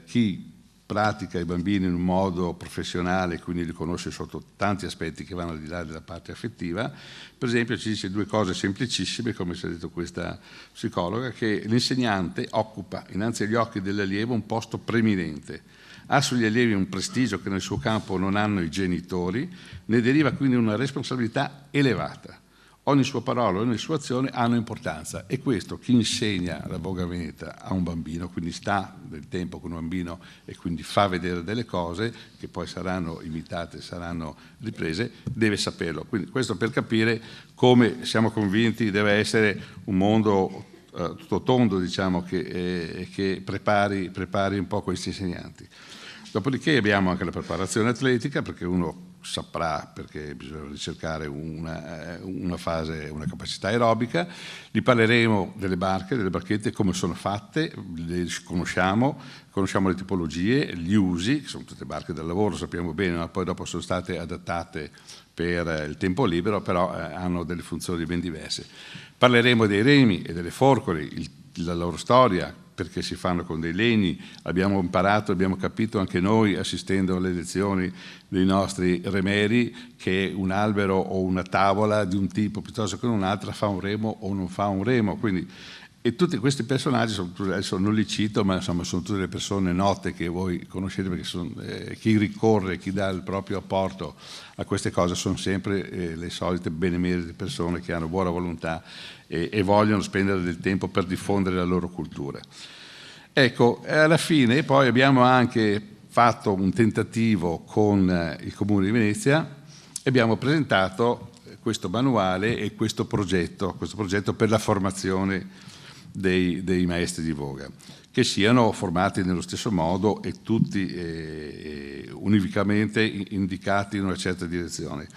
chi pratica i bambini in un modo professionale, quindi li conosce sotto tanti aspetti che vanno al di là della parte affettiva, per esempio ci dice due cose semplicissime, come ci ha detto questa psicologa, che l'insegnante occupa innanzi agli occhi dell'allievo un posto preminente, ha sugli allievi un prestigio che nel suo campo non hanno i genitori, ne deriva quindi una responsabilità elevata. Ogni sua parola, ogni sua azione hanno importanza e questo chi insegna la Voga Veneta a un bambino, quindi sta del tempo con un bambino e quindi fa vedere delle cose che poi saranno imitate, saranno riprese, deve saperlo. Quindi questo per capire come siamo convinti deve essere un mondo tutto tondo, diciamo, che prepari un po' questi insegnanti. Dopodiché abbiamo anche la preparazione atletica, perché uno saprà, perché bisogna ricercare una fase, una capacità aerobica. Gli parleremo delle barche, delle barchette, come sono fatte, le conosciamo le tipologie, gli usi, che sono tutte barche da lavoro, sappiamo bene, ma poi dopo sono state adattate per il tempo libero, però hanno delle funzioni ben diverse. Parleremo dei remi e delle forcoli, la loro storia, perché si fanno con dei legni, abbiamo imparato, abbiamo capito anche noi assistendo alle lezioni dei nostri remeri che un albero o una tavola di un tipo piuttosto che un'altra fa un remo o non fa un remo, quindi, e tutti questi personaggi, adesso non li cito, ma insomma sono tutte le persone note che voi conoscete, perché chi ricorre, chi dà il proprio apporto a queste cose sono sempre le solite benemerite persone che hanno buona volontà e vogliono spendere del tempo per diffondere la loro cultura. Ecco, alla fine poi abbiamo anche fatto un tentativo con il Comune di Venezia e abbiamo presentato questo manuale e questo progetto per la formazione dei maestri di voga, che siano formati nello stesso modo e tutti univocamente indicati in una certa direzione.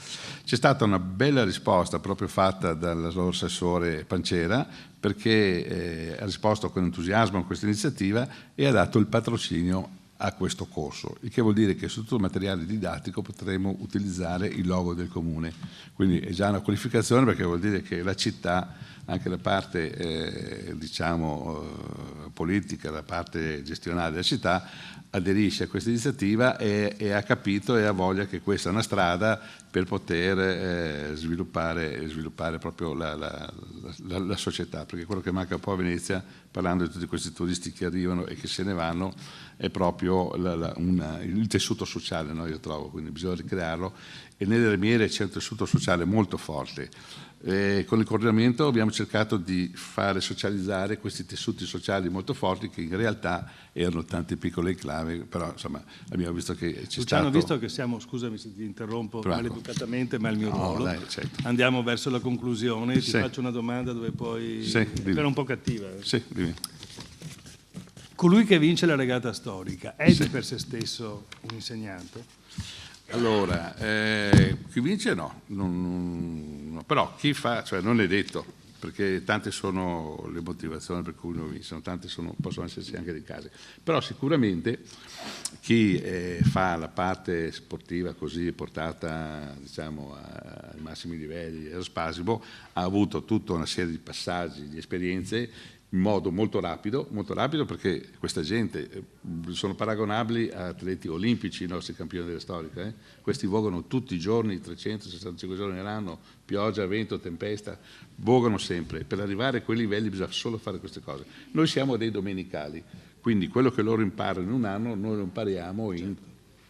C'è stata una bella risposta proprio fatta dal loro assessore Pancera, perché ha risposto con entusiasmo a questa iniziativa e ha dato il patrocinio a questo corso, il che vuol dire che su tutto il materiale didattico potremo utilizzare il logo del Comune. Quindi è già una qualificazione, perché vuol dire che la città, anche la parte politica, la parte gestionale della città, aderisce a questa iniziativa e ha capito e ha voglia che questa è una strada per poter sviluppare proprio la società, perché quello che manca un po' a Venezia, parlando di tutti questi turisti che arrivano e che se ne vanno, è proprio proprio il tessuto sociale, no? Io trovo, quindi bisogna ricrearlo, e nelle remiere c'è un tessuto sociale molto forte. Con il coordinamento abbiamo cercato di fare socializzare questi tessuti sociali molto forti, che in realtà erano tante piccole enclave, però insomma abbiamo visto che c'è Luciano, stato... visto che siamo, scusami se ti interrompo maleducatamente, ma è il mio ruolo, dai, certo. Andiamo verso la conclusione, ti Sì. faccio una domanda dove poi... Sì, era un po' cattiva. Sì, dimmi. Colui che vince la regata storica è di per sé stesso un insegnante? Allora, chi vince no, però chi fa, cioè non è detto, perché tante sono le motivazioni per cui uno vince, tante possono esserci anche dei casi, però sicuramente chi fa la parte sportiva così portata, diciamo, ai massimi livelli, allo spasimo, ha avuto tutta una serie di passaggi, di esperienze in modo molto rapido perché questa gente sono paragonabili a atleti olimpici, i nostri campioni della storica. Questi vogano tutti i giorni, 365 giorni nell'anno, pioggia, vento, tempesta, vogano sempre. Per arrivare a quei livelli bisogna solo fare queste cose. Noi siamo dei domenicali, quindi quello che loro imparano in un anno noi lo impariamo in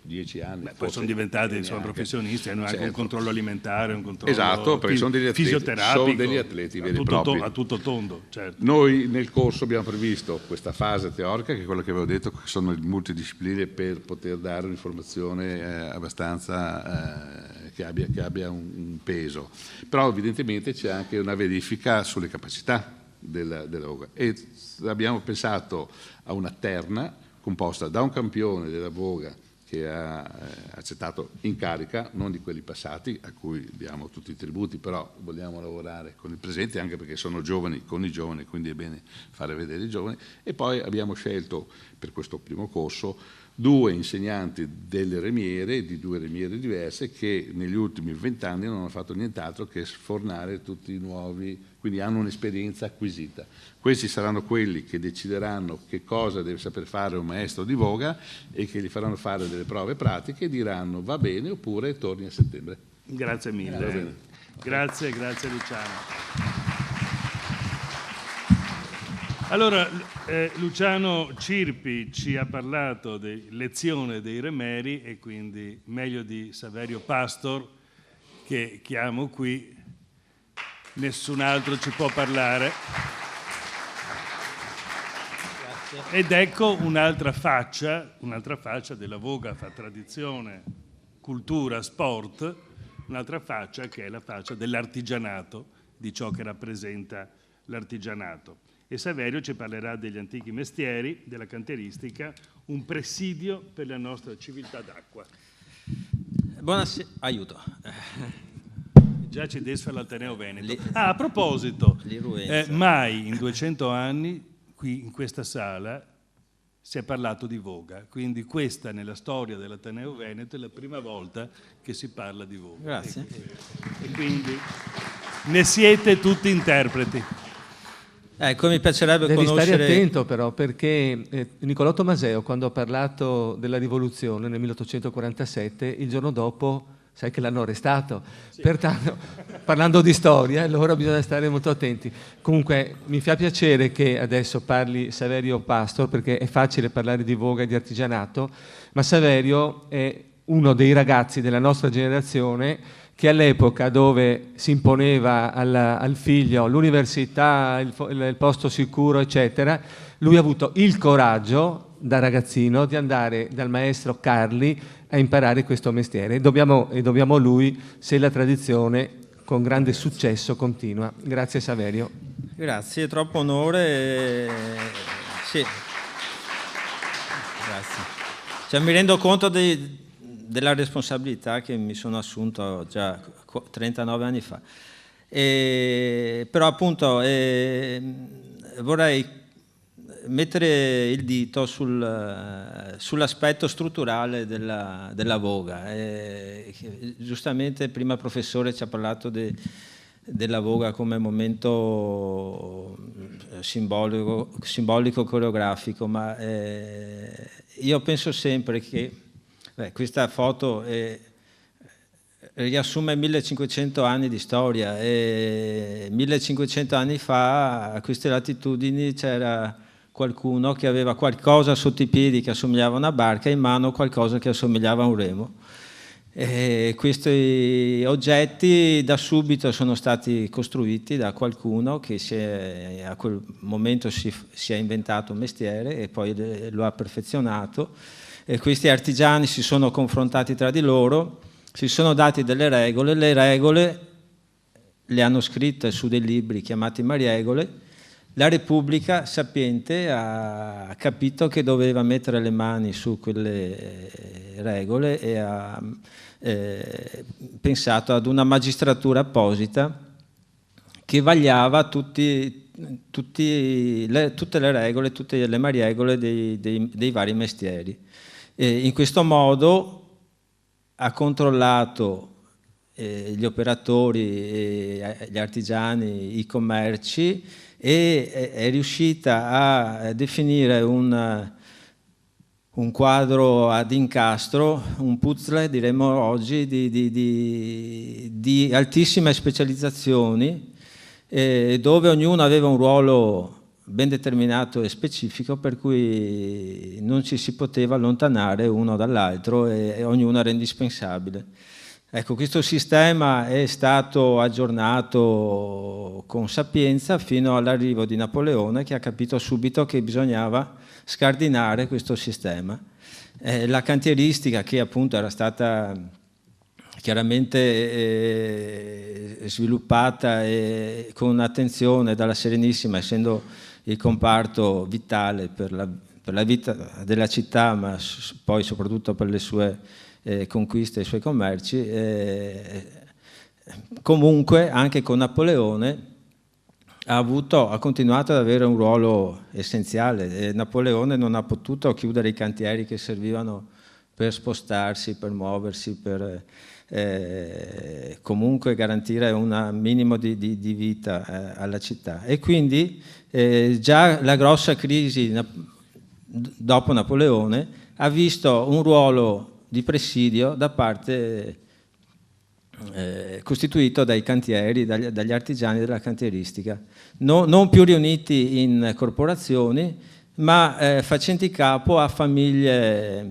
10 anni. Poi sono diventati professionisti, hanno anche un controllo alimentare, un controllo perché sono degli atleti, fisioterapico, sono degli atleti veri e propri. A tutto tondo, certo. Noi nel corso abbiamo previsto questa fase teorica, che è quello che avevo detto, che sono le multidiscipline, per poter dare un'informazione abbastanza che abbia un peso. Però evidentemente c'è anche una verifica sulle capacità della voga, e abbiamo pensato a una terna composta da un campione della voga che ha accettato in carica, non di quelli passati, a cui diamo tutti i tributi, però vogliamo lavorare con il presente, anche perché sono giovani con i giovani, quindi è bene fare vedere i giovani. E poi abbiamo scelto per questo primo corso 2 insegnanti delle remiere, di 2 remiere diverse, che negli ultimi 20 anni non hanno fatto nient'altro che sfornare tutti i nuovi, quindi hanno un'esperienza acquisita. Questi saranno quelli che decideranno che cosa deve saper fare un maestro di voga e che gli faranno fare delle prove pratiche e diranno va bene oppure torni a settembre. Grazie mille. Grazie Luciano. Allora, Luciano Cirpi ci ha parlato di lezione dei remeri, e quindi meglio di Saverio Pastor, che chiamo qui, nessun altro ci può parlare. Grazie. Ed ecco un'altra faccia della voga, fa tradizione, cultura, sport, un'altra faccia che è la faccia dell'artigianato, di ciò che rappresenta l'artigianato. E Saverio ci parlerà degli antichi mestieri, della canteristica, un presidio per la nostra civiltà d'acqua. Buonasera, aiuto. Già ci desfa l'Ateneo Veneto. A proposito, mai in 200 anni qui in questa sala si è parlato di voga, quindi questa nella storia dell'Ateneo Veneto è la prima volta che si parla di voga. Grazie. E quindi ne siete tutti interpreti. Ecco, mi piacerebbe conoscere... Devi stare attento però, perché Niccolò Tomaseo, quando ha parlato della rivoluzione nel 1847, il giorno dopo, sai che l'hanno arrestato. Sì. Pertanto, parlando di storia, allora bisogna stare molto attenti. Comunque, mi fa piacere che adesso parli Saverio Pastor, perché è facile parlare di voga e di artigianato, ma Saverio è uno dei ragazzi della nostra generazione che all'epoca, dove si imponeva al figlio l'università, il posto sicuro, eccetera, lui ha avuto il coraggio, da ragazzino, di andare dal maestro Carli a imparare questo mestiere. E dobbiamo a lui se la tradizione con grande successo continua. Grazie Saverio. Grazie, è troppo onore. Sì. Grazie. Cioè, mi rendo conto della responsabilità che mi sono assunto già 39 anni fa. Però appunto vorrei mettere il dito sull'aspetto strutturale della voga. Giustamente prima il professore ci ha parlato della voga come momento simbolico coreografico, ma io penso sempre che questa foto riassume 1500 anni di storia, e 1500 anni fa a queste latitudini c'era qualcuno che aveva qualcosa sotto i piedi che assomigliava a una barca e in mano qualcosa che assomigliava a un remo. E questi oggetti da subito sono stati costruiti da qualcuno che a quel momento si è inventato un mestiere e poi lo ha perfezionato. E questi artigiani si sono confrontati tra di loro, si sono dati delle regole, le regole le hanno scritte su dei libri chiamati Mariegole. La Repubblica sapiente ha capito che doveva mettere le mani su quelle regole e ha pensato ad una magistratura apposita che vagliava tutte le regole, tutte le mariegole dei vari mestieri. E in questo modo ha controllato gli operatori, gli artigiani, i commerci, e è riuscita a definire un quadro ad incastro, un puzzle diremmo oggi, di altissime specializzazioni, dove ognuno aveva un ruolo ben determinato e specifico, per cui non ci si poteva allontanare uno dall'altro e ognuno era indispensabile. Ecco, questo sistema è stato aggiornato con sapienza fino all'arrivo di Napoleone, che ha capito subito che bisognava scardinare questo sistema. La cantieristica, che appunto era stata chiaramente sviluppata con attenzione dalla Serenissima, essendo il comparto vitale per la vita della città, ma poi soprattutto per le sue conquiste e i suoi commerci, comunque anche con Napoleone ha continuato ad avere un ruolo essenziale. Napoleone non ha potuto chiudere i cantieri che servivano per spostarsi, per muoversi, per comunque garantire un minimo di vita alla città. E quindi già la grossa crisi dopo Napoleone ha visto un ruolo di presidio da parte costituito dai cantieri, dagli artigiani della cantieristica, non più riuniti in corporazioni, ma facenti capo a famiglie,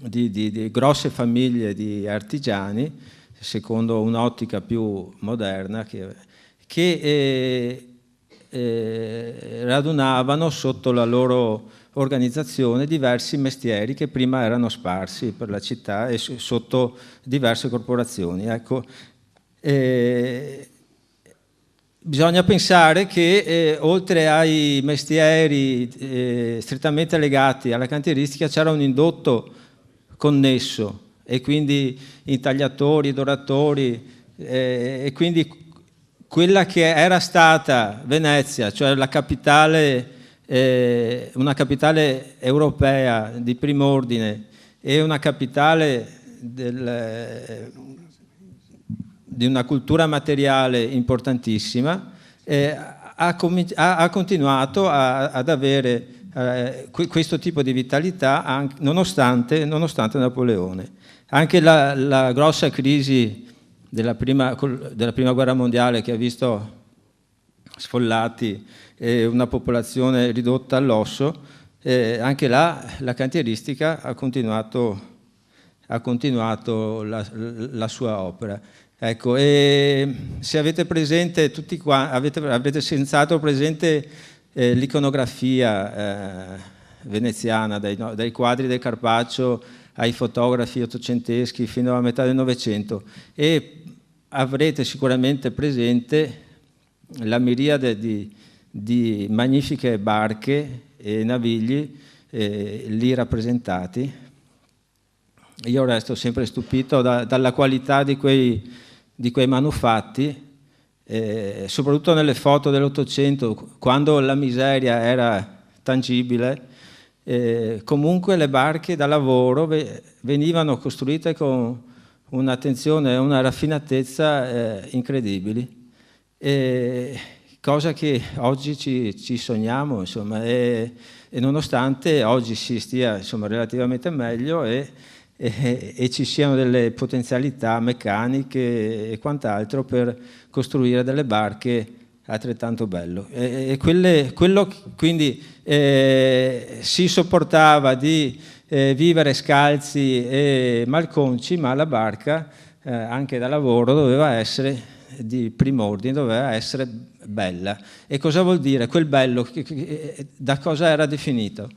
di grosse famiglie di artigiani, secondo un'ottica più moderna, che radunavano sotto la loro organizzazione diversi mestieri che prima erano sparsi per la città e sotto diverse corporazioni. Ecco, bisogna pensare che oltre ai mestieri strettamente legati alla cantieristica c'era un indotto connesso, e quindi intagliatori, doratori, e quindi quella che era stata Venezia, cioè la capitale, una capitale europea di prim'ordine e una capitale di una cultura materiale importantissima, ha continuato ad avere questo tipo di vitalità nonostante Napoleone. Anche la grossa crisi della prima guerra mondiale, che ha visto sfollati una popolazione ridotta all'osso, anche là la cantieristica ha continuato la sua opera. Ecco, e se avete presente tutti qua, avrete senz'altro presente l'iconografia veneziana, dai quadri del Carpaccio ai fotografi ottocenteschi fino alla metà del Novecento, e avrete sicuramente presente la miriade di magnifiche barche e navigli lì rappresentati. Io resto sempre stupito dalla qualità di quei manufatti, soprattutto nelle foto dell'Ottocento, quando la miseria era tangibile. Comunque le barche da lavoro venivano costruite con un'attenzione e una raffinatezza incredibili, cosa che oggi ci sogniamo, insomma, e nonostante oggi si stia, insomma, relativamente meglio e ci siano delle potenzialità meccaniche e quant'altro per costruire delle barche altrettanto bello. Quindi si sopportava di vivere scalzi e malconci, ma la barca, anche da lavoro, doveva essere di prim'ordine, doveva essere bella. E cosa vuol dire? Quel bello, da cosa era definito?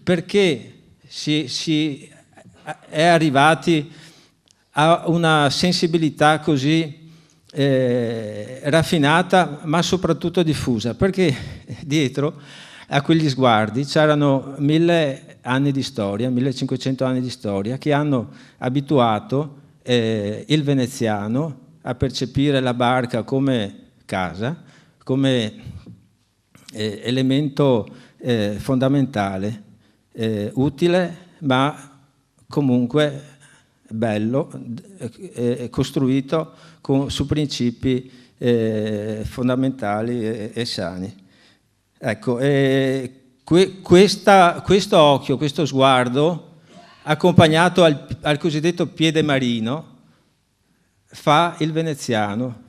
Perché si è arrivati a una sensibilità così raffinata, ma soprattutto diffusa? Perché dietro a quegli sguardi c'erano 1000 anni di storia, 1500 anni di storia, che hanno abituato il veneziano a percepire la barca come casa, come elemento fondamentale, utile, ma comunque bello, costruito su principi fondamentali e sani. Ecco, questo occhio, questo sguardo, accompagnato al cosiddetto piede marino, fa il veneziano.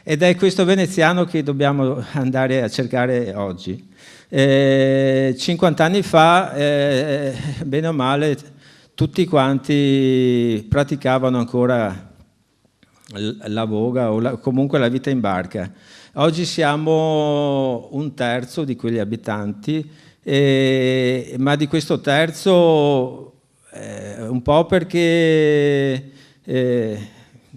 Ed è questo veneziano che dobbiamo andare a cercare oggi. 50 anni fa, bene o male, tutti quanti praticavano ancora la voga o comunque la vita in barca. Oggi siamo un terzo di quegli abitanti, ma di questo terzo un po' perché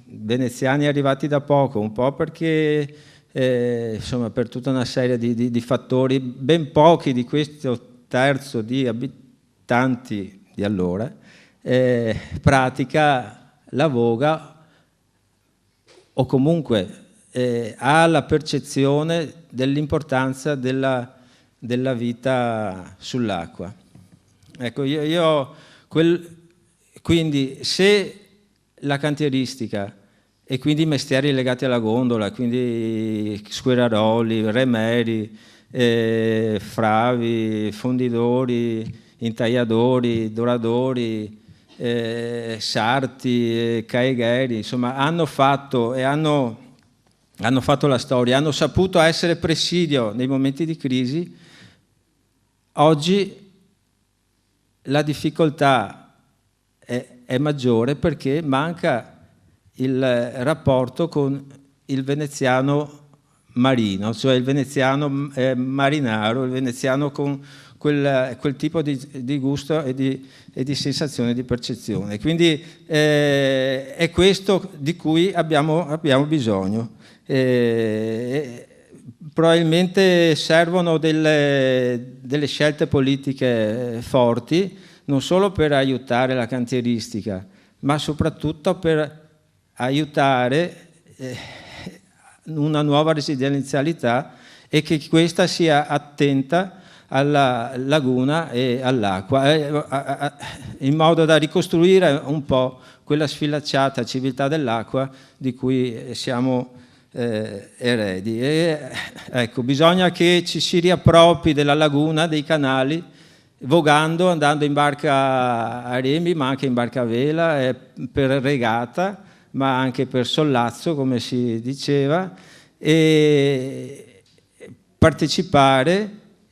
veneziani arrivati da poco, un po' perché insomma per tutta una serie di fattori, ben pochi di questo terzo di abitanti di allora pratica la voga o comunque ha la percezione dell'importanza della vita sull'acqua. Ecco, quindi se la cantieristica e quindi i mestieri legati alla gondola, quindi squararoli, remeri, fravi, fondidori, intagliatori, doradori, sarti, caegheri, insomma hanno fatto la storia, hanno saputo essere presidio nei momenti di crisi. Oggi la difficoltà è maggiore perché manca il rapporto con il veneziano marino, cioè il veneziano marinaro, il veneziano con quel tipo di gusto e di sensazione, di percezione. Quindi è questo di cui abbiamo bisogno. Probabilmente servono delle scelte politiche forti, non solo per aiutare la cantieristica, ma soprattutto per aiutare una nuova residenzialità e che questa sia attenta alla laguna e all'acqua, in modo da ricostruire un po' quella sfilacciata civiltà dell'acqua di cui siamo eredi. Ecco, bisogna che ci si riappropri della laguna, dei canali, vogando, andando in barca a remi, ma anche in barca a vela, per regata, ma anche per sollazzo, come si diceva, e partecipare,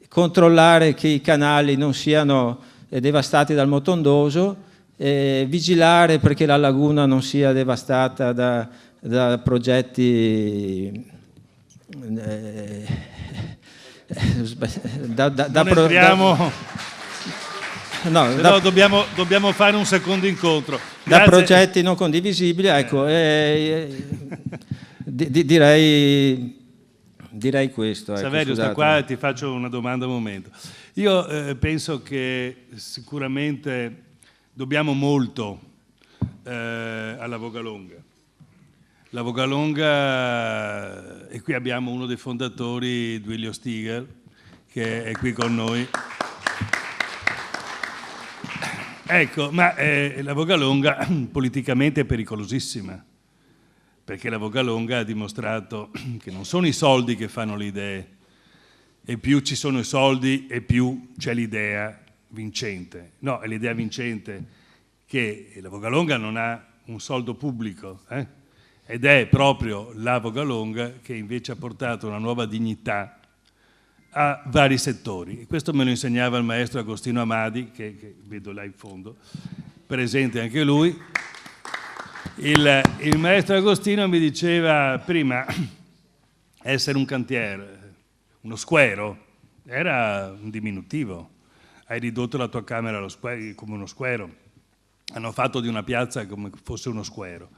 controllare che i canali non siano devastati dal motondoso, vigilare perché la laguna non sia devastata da progetti dobbiamo fare un secondo incontro. Da progetti non condivisibili, ecco, direi questo. Saverio, sta qua e ti faccio una domanda un momento. Io penso che sicuramente dobbiamo molto alla Vogalonga. La Vogalonga, e qui abbiamo uno dei fondatori, Duilio Stiger, che è qui con noi. Ecco, ma la Vogalonga politicamente è pericolosissima, perché la Vogalonga ha dimostrato che non sono i soldi che fanno le idee, e più ci sono i soldi e più c'è l'idea vincente. No, è l'idea vincente che la Vogalonga non ha un soldo pubblico, ed è proprio la Vogalonga che invece ha portato una nuova dignità a vari settori. E questo me lo insegnava il maestro Agostino Amadi, che vedo là in fondo, presente anche lui. Il maestro Agostino mi diceva prima, essere un cantiere, uno squero, era un diminutivo. Hai ridotto la tua camera come uno squero. Hanno fatto di una piazza come fosse uno squero.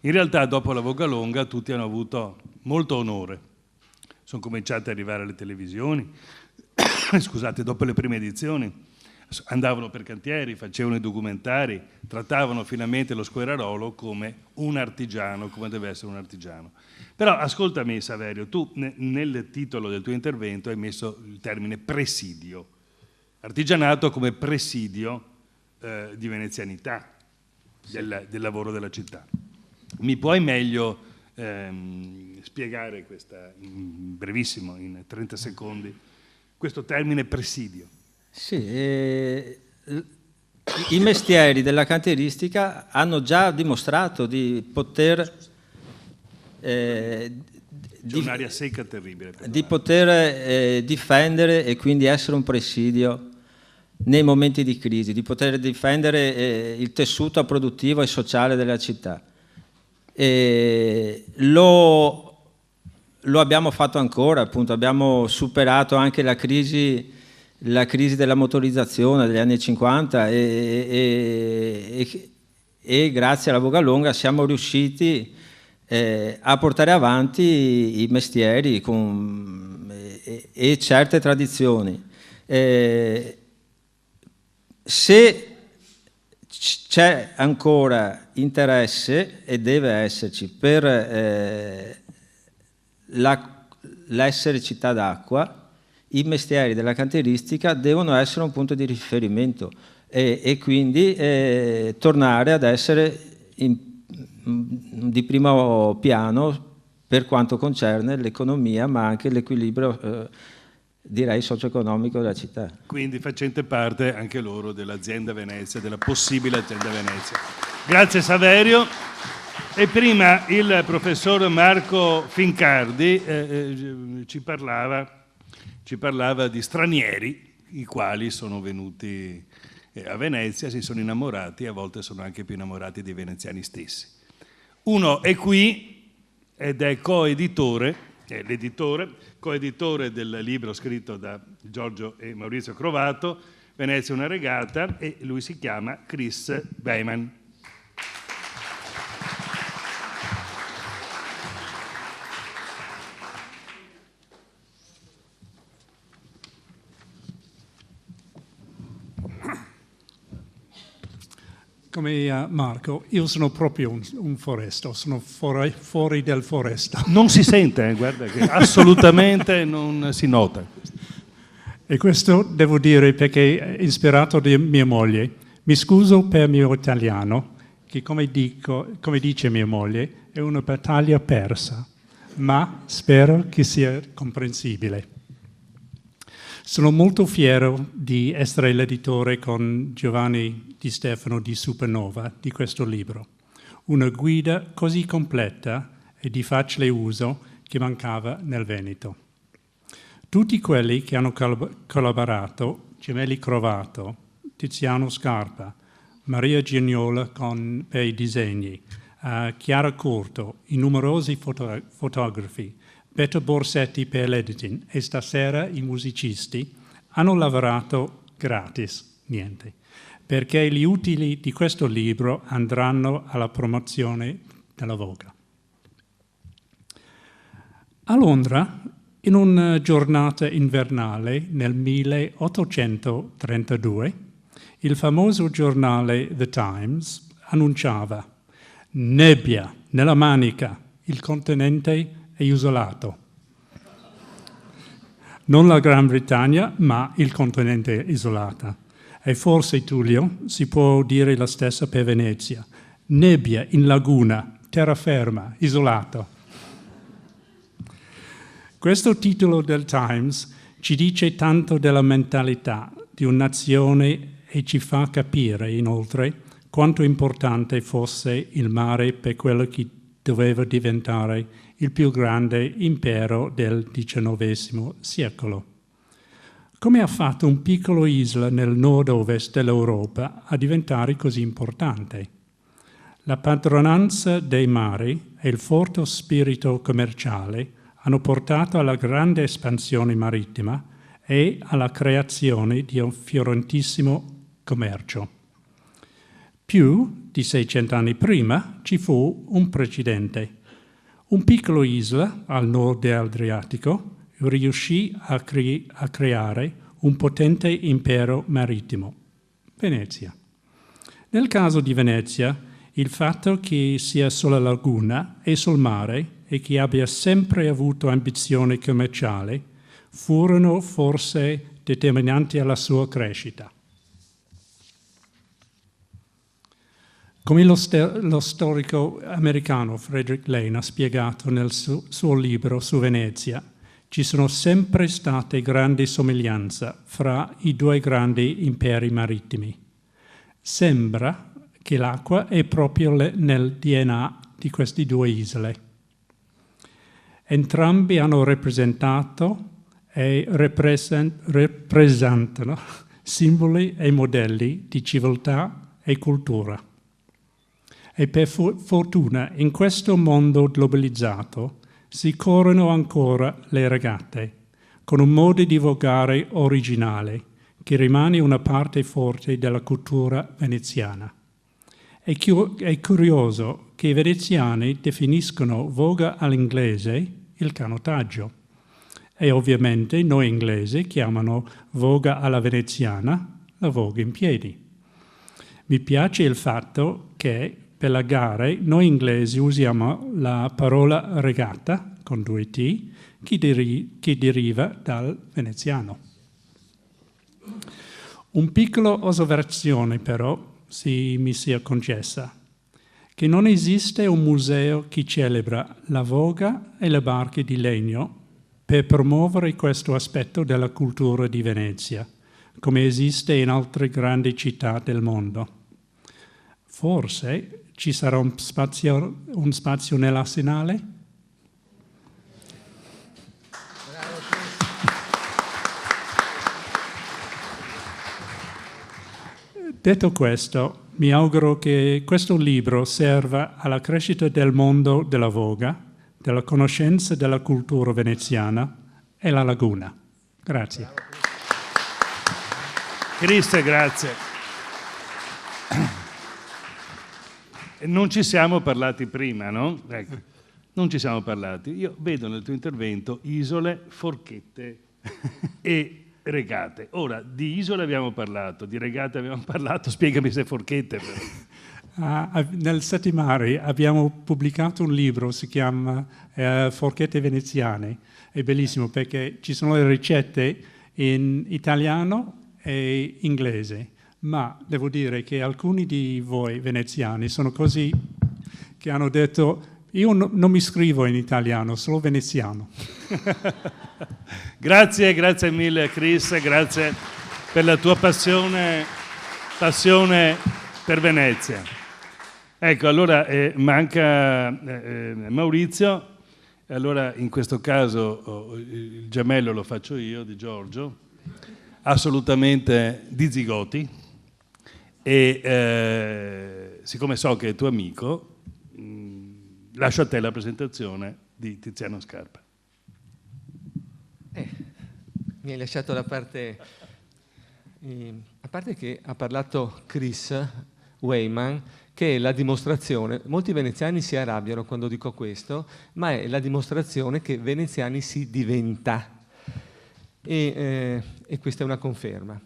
In realtà dopo la Vogalonga tutti hanno avuto molto onore. Sono cominciate ad arrivare alle televisioni, scusate, dopo le prime edizioni, andavano per cantieri, facevano i documentari, trattavano finalmente lo squararolo come un artigiano, come deve essere un artigiano. Però ascoltami Saverio, tu nel titolo del tuo intervento hai messo il termine presidio, artigianato come presidio di venezianità del lavoro della città. Mi puoi meglio spiegare questa, brevissimo, in 30 secondi, questo termine presidio? Sì, i mestieri della cantieristica hanno già dimostrato di poter un'aria secca terribile, di poter difendere e quindi essere un presidio nei momenti di crisi, di poter difendere il tessuto produttivo e sociale della città. Lo abbiamo fatto ancora, appunto, abbiamo superato anche la crisi della motorizzazione degli anni 50 e grazie alla Vogalonga siamo riusciti a portare avanti i mestieri e certe tradizioni. Se c'è ancora interesse, e deve esserci, per l'essere città d'acqua, i mestieri della cantieristica devono essere un punto di riferimento e quindi tornare ad essere di primo piano per quanto concerne l'economia, ma anche l'equilibrio direi socio-economico della città. Quindi facente parte anche loro dell'azienda Venezia, della possibile azienda Venezia. Grazie Saverio. E prima il professor Marco Fincardi ci parlava di stranieri, i quali sono venuti a Venezia, si sono innamorati, a volte sono anche più innamorati dei veneziani stessi. Uno è qui ed è coeditore del libro scritto da Giorgio e Maurizio Crovato, Venezia una regata, e lui si chiama Chris Beyman. Come Marco, io sono proprio un foresto, sono fuori del foresta. Non si sente, guarda che assolutamente non si nota. E questo devo dire perché è ispirato da mia moglie. Mi scuso per il mio italiano, che come dice mia moglie, è una battaglia persa, ma spero che sia comprensibile. Sono molto fiero di essere l'editore con Giovanni Di Stefano di Supernova di questo libro. Una guida così completa e di facile uso che mancava nel Veneto. Tutti quelli che hanno collaborato, Gemelli Crovato, Tiziano Scarpa, Maria Giagnola per i disegni, Chiara Curto, i numerosi fotografi, Beto Borsetti per l'editing e stasera i musicisti hanno lavorato gratis, niente, perché gli utili di questo libro andranno alla promozione della Voga. A Londra, in una giornata invernale nel 1832, il famoso giornale The Times annunciava: nebbia nella Manica, il continente è isolato. Non la Gran Bretagna, ma il continente isolata. E forse, Tullio, si può dire la stessa per Venezia. Nebbia in laguna, terraferma, isolato. Questo titolo del Times ci dice tanto della mentalità di una nazione e ci fa capire, inoltre, quanto importante fosse il mare per quello che doveva diventare il più grande impero del XIX secolo. Come ha fatto un piccolo isola nel nord-ovest dell'Europa a diventare così importante? La padronanza dei mari e il forte spirito commerciale hanno portato alla grande espansione marittima e alla creazione di un fiorentissimo commercio. Più di 600 anni prima ci fu un precedente. Un piccolo isola al nord dell'Adriatico riuscì a creare un potente impero marittimo, Venezia. Nel caso di Venezia, il fatto che sia sulla laguna e sul mare e che abbia sempre avuto ambizione commerciale furono forse determinanti alla sua crescita. Come lo storico americano Frederick Lane ha spiegato nel suo libro su Venezia, ci sono sempre state grandi somiglianze fra i due grandi imperi marittimi. Sembra che l'acqua è proprio nel DNA di queste due isole. Entrambi hanno rappresentato e rappresentano simboli e modelli di civiltà e cultura. E per fortuna in questo mondo globalizzato si corrono ancora le regate, con un modo di vogare originale che rimane una parte forte della cultura veneziana. È curioso che i veneziani definiscono voga all'inglese il canottaggio e ovviamente noi inglesi chiamano voga alla veneziana la voga in piedi. Mi piace il fatto che per la gara noi inglesi usiamo la parola regata con 2 T che deriva dal veneziano. Un piccolo osservazione però mi sia concessa, che non esiste un museo che celebra la voga e le barche di legno per promuovere questo aspetto della cultura di Venezia, come esiste in altre grandi città del mondo. Forse ci sarà un spazio nell'arsenale? Detto questo, mi auguro che questo libro serva alla crescita del mondo della voga, della conoscenza della cultura veneziana e la laguna. Grazie. Chris, grazie. Non ci siamo parlati prima, no? Ecco, non ci siamo parlati. Io vedo nel tuo intervento isole, forchette e regate. Ora, di isole abbiamo parlato, di regate abbiamo parlato, spiegami se forchette. Nel settimare abbiamo pubblicato un libro, si chiama Forchette veneziane. È bellissimo perché ci sono le ricette in italiano e inglese. Ma devo dire che alcuni di voi veneziani sono così che hanno detto io non mi scrivo in italiano, solo veneziano. Grazie mille Chris, grazie per la tua passione per Venezia. Ecco, allora manca Maurizio, allora in questo caso il gemello lo faccio io, di Giorgio, assolutamente di zigoti. E siccome so che è tuo amico, lascio a te la presentazione di Tiziano Scarpa. Mi hai lasciato la parte, a parte che ha parlato Chris Weyman, che è la dimostrazione, molti veneziani si arrabbiano quando dico questo, ma è la dimostrazione che veneziani si diventa, e questa è una conferma.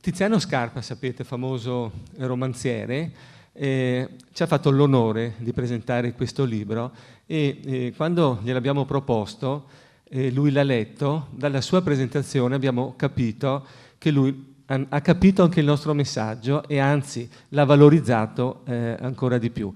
Tiziano Scarpa, sapete, famoso romanziere, ci ha fatto l'onore di presentare questo libro e quando gliel'abbiamo proposto, lui l'ha letto, dalla sua presentazione abbiamo capito che lui ha capito anche il nostro messaggio e anzi l'ha valorizzato ancora di più.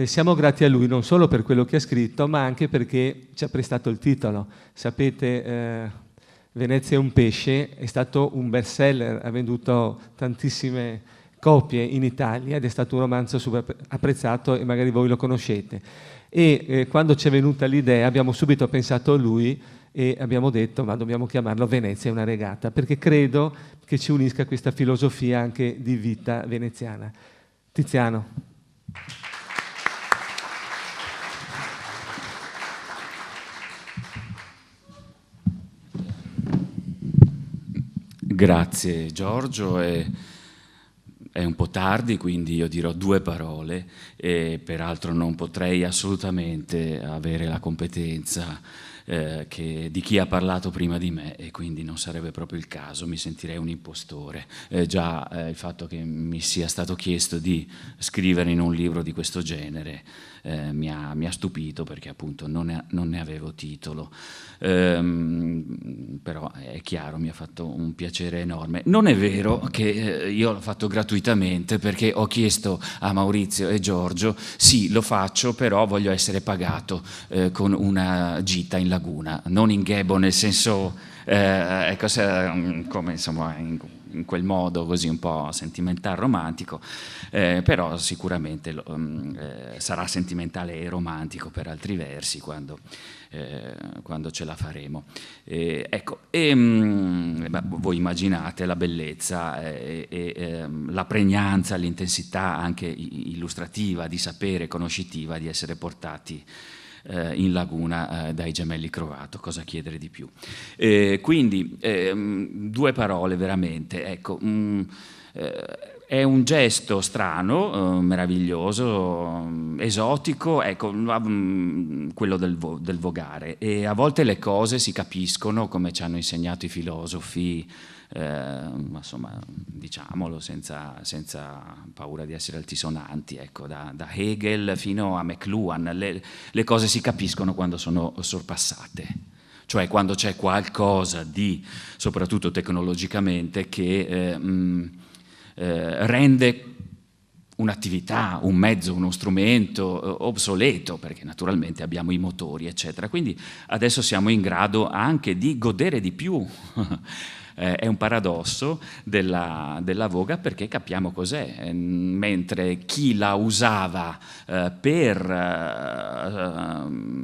Siamo grati a lui non solo per quello che ha scritto, ma anche perché ci ha prestato il titolo. Sapete, Venezia è un pesce è stato un bestseller, ha venduto tantissime copie in Italia ed è stato un romanzo super apprezzato e magari voi lo conoscete. E quando ci è venuta l'idea abbiamo subito pensato a lui e abbiamo detto ma dobbiamo chiamarlo Venezia è una regata, perché credo che ci unisca questa filosofia anche di vita veneziana. Tiziano. Grazie Giorgio, è un po' tardi, quindi io dirò 2 parole e peraltro non potrei assolutamente avere la competenza di chi ha parlato prima di me e quindi non sarebbe proprio il caso, mi sentirei un impostore. Già il fatto che mi sia stato chiesto di scrivere in un libro di questo genere mi ha stupito, perché appunto non ne avevo titolo, però è chiaro, mi ha fatto un piacere enorme. Non è vero che io l'ho fatto gratuitamente, perché ho chiesto a Maurizio e Giorgio, sì lo faccio, però voglio essere pagato con una gita in laguna, non in ghebo nel senso come insomma in quel modo così un po' sentimentale, romantico, però sicuramente sarà sentimentale e romantico per altri versi quando ce la faremo. Ecco, voi immaginate la bellezza e la pregnanza, l'intensità anche illustrativa, di sapere, conoscitiva, di essere portati in laguna dai gemelli Crovato, cosa chiedere di più? Quindi 2 parole veramente, ecco, è un gesto strano, meraviglioso, esotico, ecco, quello del vogare, e a volte le cose si capiscono, come ci hanno insegnato i filosofi, insomma, diciamolo senza paura di essere altisonanti, ecco, da Hegel fino a McLuhan, le cose si capiscono quando sono sorpassate, cioè quando c'è qualcosa di, soprattutto tecnologicamente, che rende un'attività, un mezzo, uno strumento obsoleto, perché naturalmente abbiamo i motori, eccetera. Quindi adesso siamo in grado anche di godere di più. È un paradosso della voga, perché capiamo cos'è, mentre chi la usava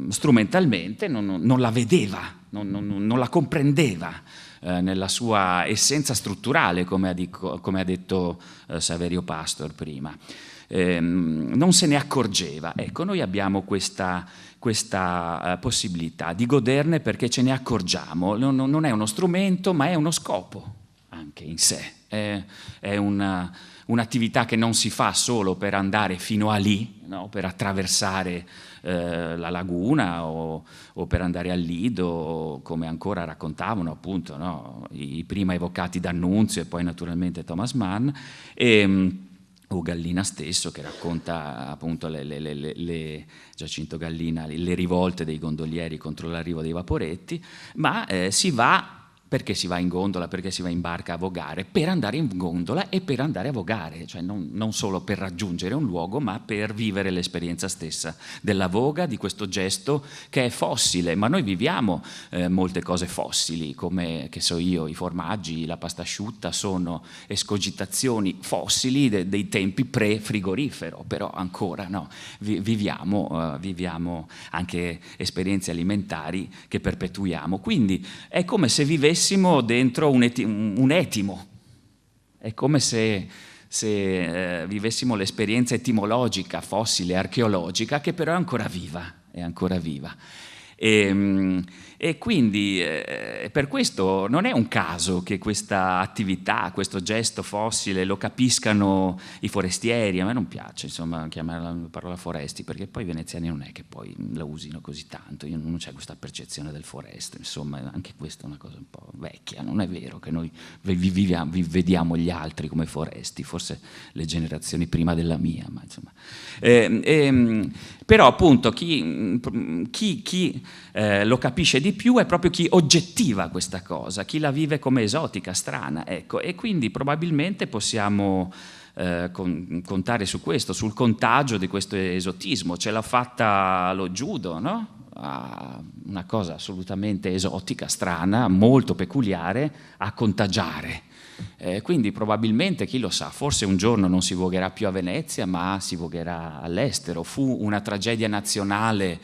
strumentalmente non la vedeva, non la comprendeva nella sua essenza strutturale, come ha detto Saverio Pastor prima. Non se ne accorgeva. Ecco, noi abbiamo questa possibilità di goderne perché ce ne accorgiamo. Non è uno strumento, ma è uno scopo anche in sé. È un'attività che non si fa solo per andare fino a lì, no? Per attraversare la laguna o per andare al Lido, come ancora raccontavano appunto, no? I prima evocati D'Annunzio e poi naturalmente Thomas Mann, o Gallina stesso, che racconta appunto Giacinto Gallina, le rivolte dei gondolieri contro l'arrivo dei vaporetti, ma si va. Perché si va in gondola, perché si va in barca a vogare? Per andare in gondola e per andare a vogare, cioè non solo per raggiungere un luogo, ma per vivere l'esperienza stessa della voga, di questo gesto che è fossile, ma noi viviamo molte cose fossili, come, che so io, i formaggi, la pasta asciutta sono escogitazioni fossili dei tempi pre-frigorifero, però ancora no, viviamo anche esperienze alimentari che perpetuiamo, quindi è come se vivessimo dentro un etimo, è come se vivessimo l'esperienza etimologica, fossile, archeologica, che però è ancora viva. E quindi per questo non è un caso che questa attività, questo gesto fossile lo capiscano i forestieri. A me non piace insomma chiamare la parola foresti, perché poi i veneziani non è che poi la usino così tanto, non c'è questa percezione del foreste, insomma anche questa è una cosa un po' vecchia, non è vero che noi vediamo gli altri come foresti, forse le generazioni prima della mia, ma insomma però appunto chi lo capisce di più è proprio chi oggettiva questa cosa, chi la vive come esotica, strana, ecco, e quindi probabilmente possiamo contare su questo, sul contagio di questo esotismo. Ce l'ha fatta lo judo, no? a una cosa assolutamente esotica, strana, molto peculiare, a contagiare. Quindi probabilmente, chi lo sa, forse un giorno non si vogherà più a Venezia, ma si vogherà all'estero. Fu una tragedia nazionale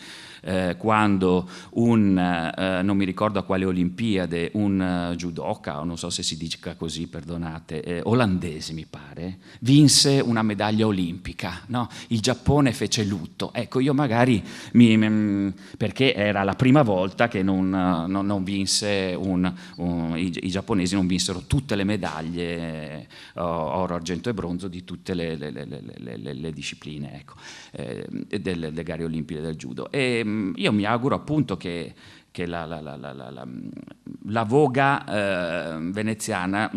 quando non mi ricordo a quale Olimpiade, un judoka, o non so se si dica così, perdonate, olandese mi pare, vinse una medaglia olimpica, no? Il Giappone fece lutto. Ecco, io magari, perché era la prima volta che non vinse i giapponesi non vinsero tutte le medaglie, oro, argento e bronzo, di tutte le discipline, ecco, delle gare olimpiche del judo. E io mi auguro appunto che la voga veneziana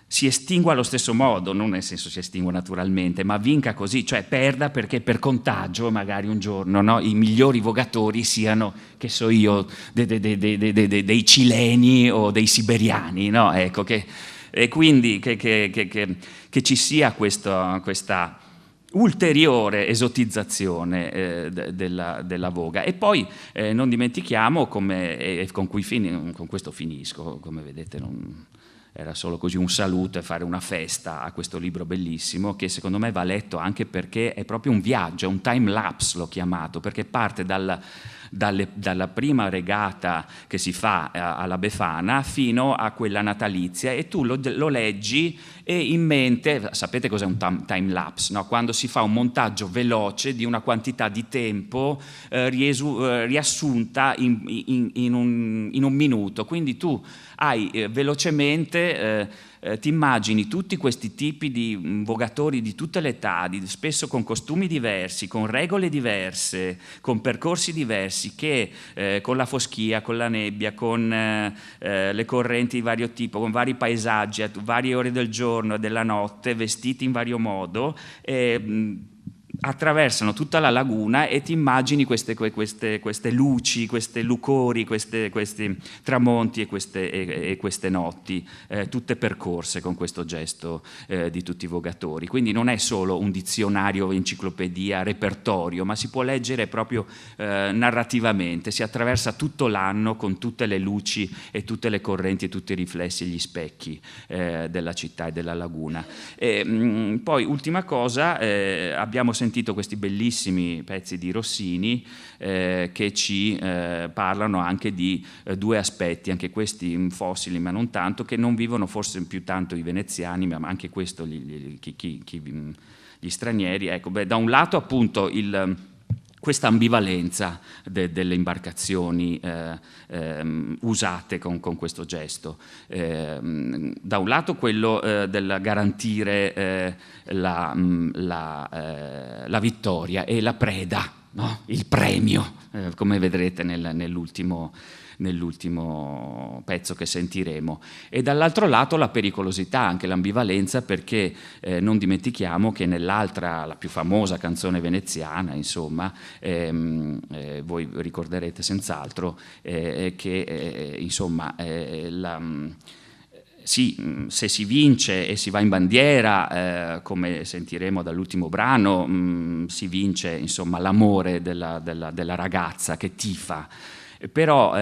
si estingua allo stesso modo, non nel senso si estingua naturalmente, ma vinca così, cioè perda, perché per contagio magari un giorno, no, i migliori vogatori siano, che so io, dei cileni o dei siberiani, no? Ecco, e quindi che ci sia questa ulteriore esotizzazione della voga. E poi non dimentichiamo, con questo finisco, come vedete era solo così un saluto e fare una festa a questo libro bellissimo, che secondo me va letto anche perché è proprio un viaggio, è un time lapse l'ho chiamato, perché parte dalla prima regata che si fa alla Befana fino a quella natalizia, e tu lo leggi e in mente, sapete cos'è un time lapse, no? Quando si fa un montaggio veloce di una quantità di tempo riassunta in un minuto, quindi tu hai velocemente ti immagini tutti questi tipi di vogatori di tutte le età, spesso con costumi diversi, con regole diverse, con percorsi diversi, che con la foschia, con la nebbia, con le correnti di vario tipo, con vari paesaggi, a varie ore del giorno e della notte, vestiti in vario modo, attraversano tutta la laguna, e ti immagini queste luci, queste lucori, questi tramonti e queste notti, tutte percorse con questo gesto di tutti i vogatori. Quindi non è solo un dizionario, enciclopedia, repertorio, ma si può leggere proprio narrativamente, si attraversa tutto l'anno con tutte le luci e tutte le correnti e tutti i riflessi e gli specchi della città e della laguna. Poi, ultima cosa, abbiamo sentito questi bellissimi pezzi di Rossini che ci parlano anche di due aspetti, anche questi fossili ma non tanto, che non vivono forse più tanto i veneziani, ma anche questo gli stranieri. Ecco, da un lato appunto questa ambivalenza delle imbarcazioni usate con questo gesto. Da un lato quello del garantire la vittoria e la preda, no? Il premio, come vedrete nell'ultimo pezzo che sentiremo, e dall'altro lato la pericolosità, anche l'ambivalenza, perché non dimentichiamo che nell'altra, la più famosa canzone veneziana, insomma, voi ricorderete senz'altro che insomma sì, se si vince e si va in bandiera, come sentiremo dall'ultimo brano, si vince insomma l'amore della ragazza che tifa. Però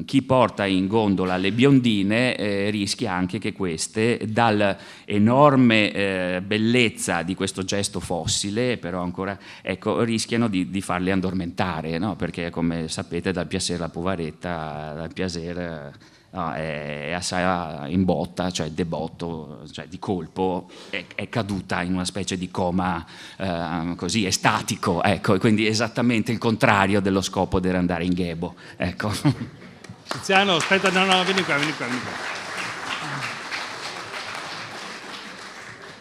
chi porta in gondola le biondine rischia anche che queste, dall'enorme bellezza di questo gesto fossile, però ancora, ecco, rischiano di farle addormentare, no? Perché, come sapete, dal piacere alla poveretta, dal piacere... No, è assai in botta, cioè debotto, cioè di colpo è caduta in una specie di coma così estatico, ecco, e quindi esattamente il contrario dello scopo dell'andare in ghebo, ecco. Tiziano, aspetta, no, vieni qua.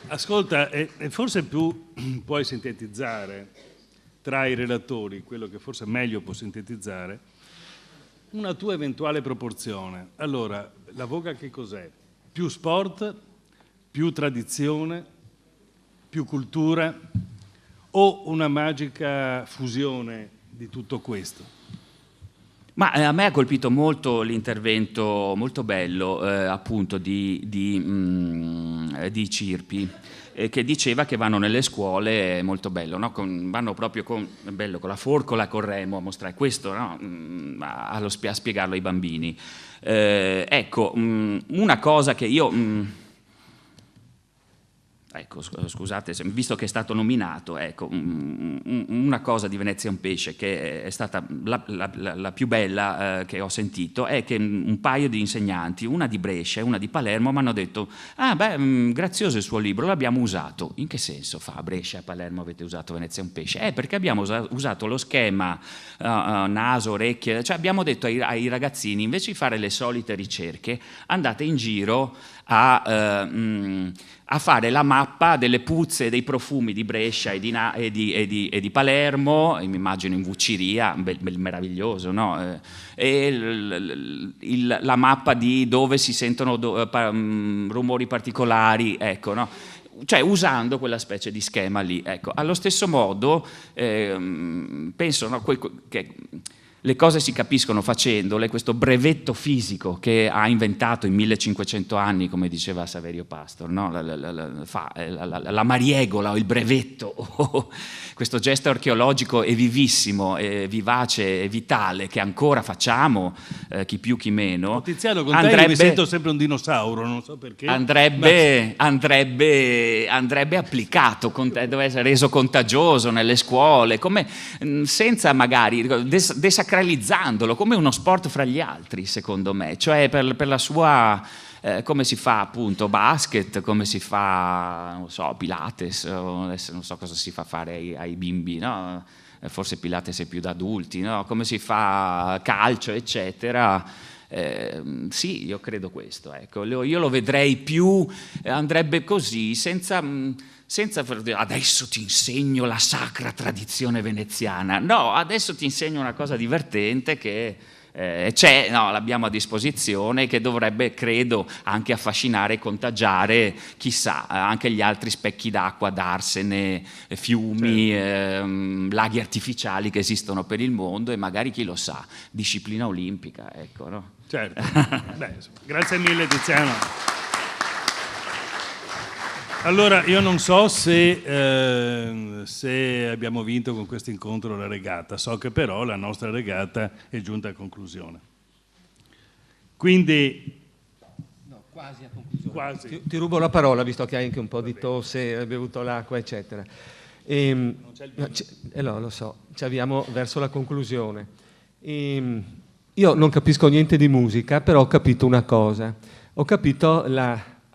Ascolta, e forse più puoi sintetizzare tra i relatori, quello che forse meglio può sintetizzare, una tua eventuale proporzione. Allora, la voga che cos'è? Più sport, più tradizione, più cultura, o una magica fusione di tutto questo? Ma a me ha colpito molto l'intervento molto bello appunto di Cirpi, che diceva che vanno nelle scuole, molto bello, no? Vanno proprio con la forcola, col remo a mostrare questo, no? a spiegarlo ai bambini. Ecco, una cosa che io... Ecco, scusate, visto che è stato nominato, ecco, una cosa di Venezia è un pesce che è stata la più bella che ho sentito è che un paio di insegnanti, una di Brescia e una di Palermo, mi hanno detto: ah beh, grazioso il suo libro, l'abbiamo usato. In che senso fa? A Brescia e a Palermo avete usato Venezia è un pesce? Perché abbiamo usato lo schema naso, orecchie, cioè abbiamo detto ai ragazzini, invece di fare le solite ricerche, andate in giro a fare la mappa delle puzze e dei profumi di Brescia e di Palermo, mi immagino in Vucciria, meraviglioso, no? La mappa di dove si sentono rumori particolari, ecco, no? Cioè usando quella specie di schema lì. Ecco. Allo stesso modo penso, no, che le cose si capiscono facendole, questo brevetto fisico che ha inventato in 1500 anni, come diceva Saverio Pastor, no? la mariegola o il brevetto, questo gesto archeologico è vivissimo, è vivace, è vitale, che ancora facciamo, chi più chi meno. Tiziano, con te io mi sento sempre un dinosauro, non so perché. Andrebbe applicato, deve essere reso contagioso nelle scuole, come, senza magari desacralizzandolo, come uno sport fra gli altri, secondo me, cioè per la sua... come si fa appunto basket, come si fa, non so, Pilates, adesso non so cosa si fa fare ai bimbi, no? Forse Pilates è più da adulti, no? Come si fa calcio, eccetera. Sì, io credo questo, ecco. Io lo vedrei più, andrebbe così, senza adesso ti insegno la sacra tradizione veneziana. No, adesso ti insegno una cosa divertente che c'è, no, l'abbiamo a disposizione, che dovrebbe, credo, anche affascinare e contagiare, chissà, anche gli altri specchi d'acqua, darsene, fiumi, certo. Laghi artificiali che esistono per il mondo e magari, chi lo sa, disciplina olimpica, ecco, no? Certo. Beh, grazie mille Tiziano. Allora, io non so se abbiamo vinto con questo incontro la regata, so che però la nostra regata è giunta a conclusione. Quindi... No, quasi a conclusione. Quasi. Ti rubo la parola, visto che hai anche un po' di tosse, hai bevuto l'acqua, eccetera. Lo so, ci avviamo verso la conclusione. Io non capisco niente di musica, però ho capito una cosa. Ho capito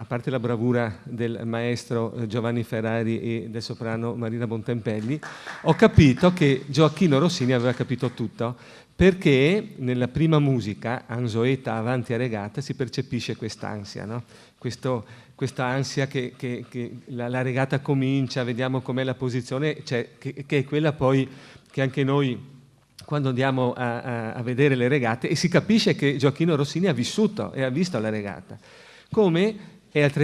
a parte la bravura del maestro Giovanni Ferrari e del soprano Marina Bontempelli, ho capito che Gioacchino Rossini aveva capito tutto, perché nella prima musica, Anzoeta avanti a regata, si percepisce quest'ansia, no? Questa ansia che la regata comincia, vediamo com'è la posizione, cioè, che è quella poi che anche noi, quando andiamo a vedere le regate, e si capisce che Gioacchino Rossini ha vissuto e ha visto la regata. Come...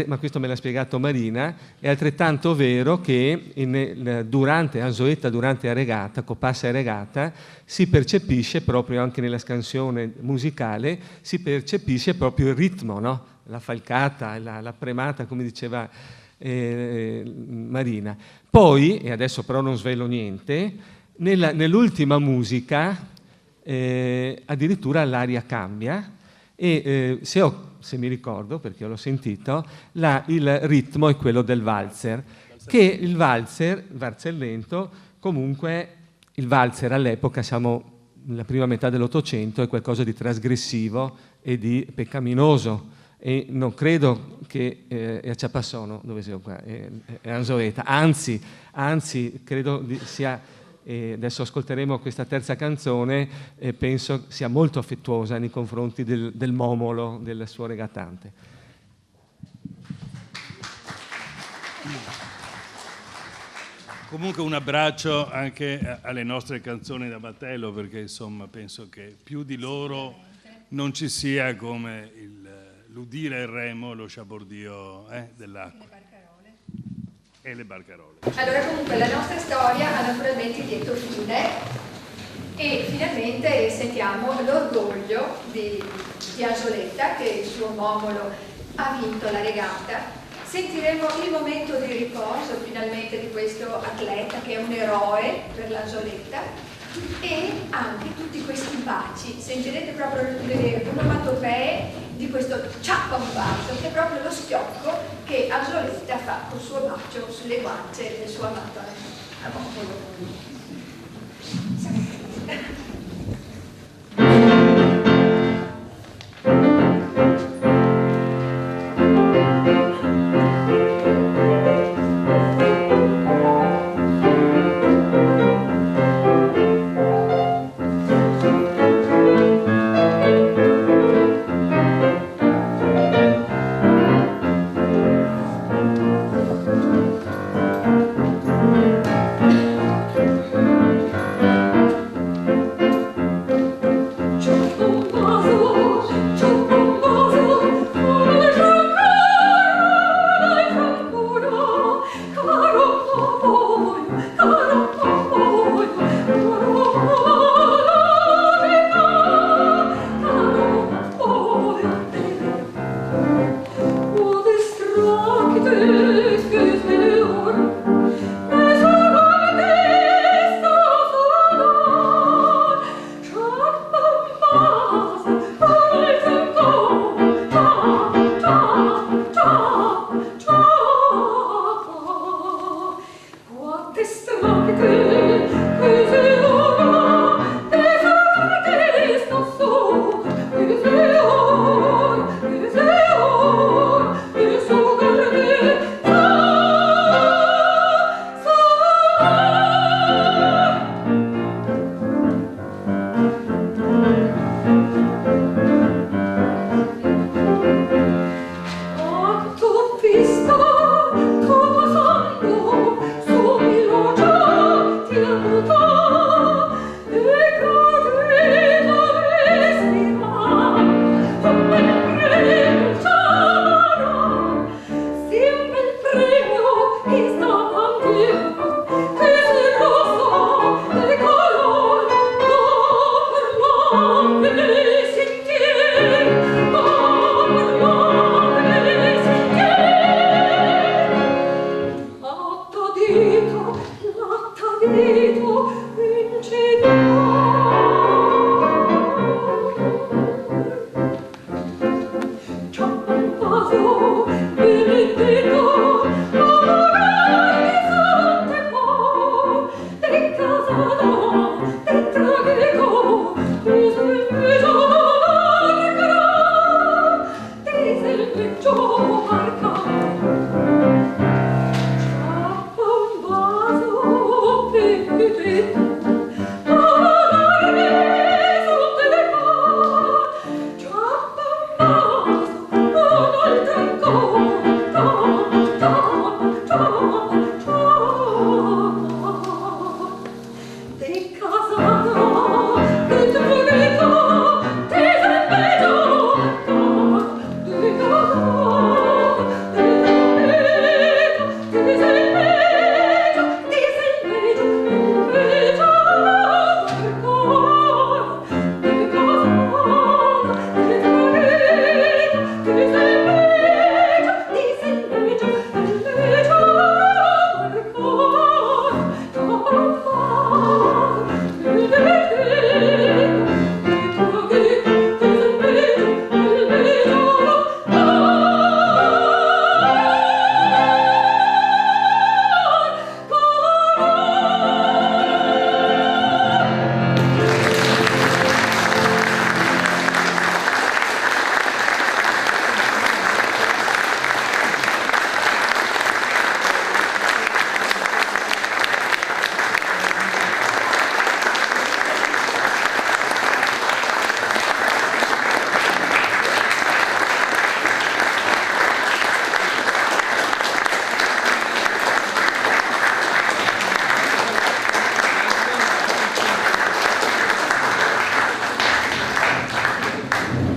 ma questo me l'ha spiegato Marina, è altrettanto vero che durante Anzoeta, durante la regata, Copassa e regata, si percepisce proprio anche nella scansione musicale, si percepisce proprio il ritmo, no? La falcata, la premata, come diceva Marina. Poi, e adesso però non svelo niente, nell'ultima musica addirittura l'aria cambia e se mi ricordo, perché io l'ho sentito, il ritmo è quello del valzer, che il valzer lento, comunque il valzer all'epoca, siamo nella prima metà dell'Ottocento, è qualcosa di trasgressivo e di peccaminoso, e non credo che è a Ciapassono, dove siamo qua, è Anzoeta, anzi credo sia... E adesso ascolteremo questa terza canzone e penso sia molto affettuosa nei confronti del momolo del suo regatante. Comunque un abbraccio anche alle nostre canzoni da battello, perché insomma penso che più di loro non ci sia come l'udire il remo, lo sciabordio dell'acqua. E le barcarole. Allora comunque la nostra storia ha naturalmente lieto fine E finalmente sentiamo l'orgoglio di Asoletta, che il suo momolo ha vinto la regata. Sentiremo il momento di riposo finalmente di questo atleta che è un eroe per l'Asoletta, e anche tutti questi baci. Sentirete proprio le onomatopee di questo ciappa un bacio, che è proprio lo schiocco che Asoletta fa col suo bacio sulle guance del suo amato amopolo.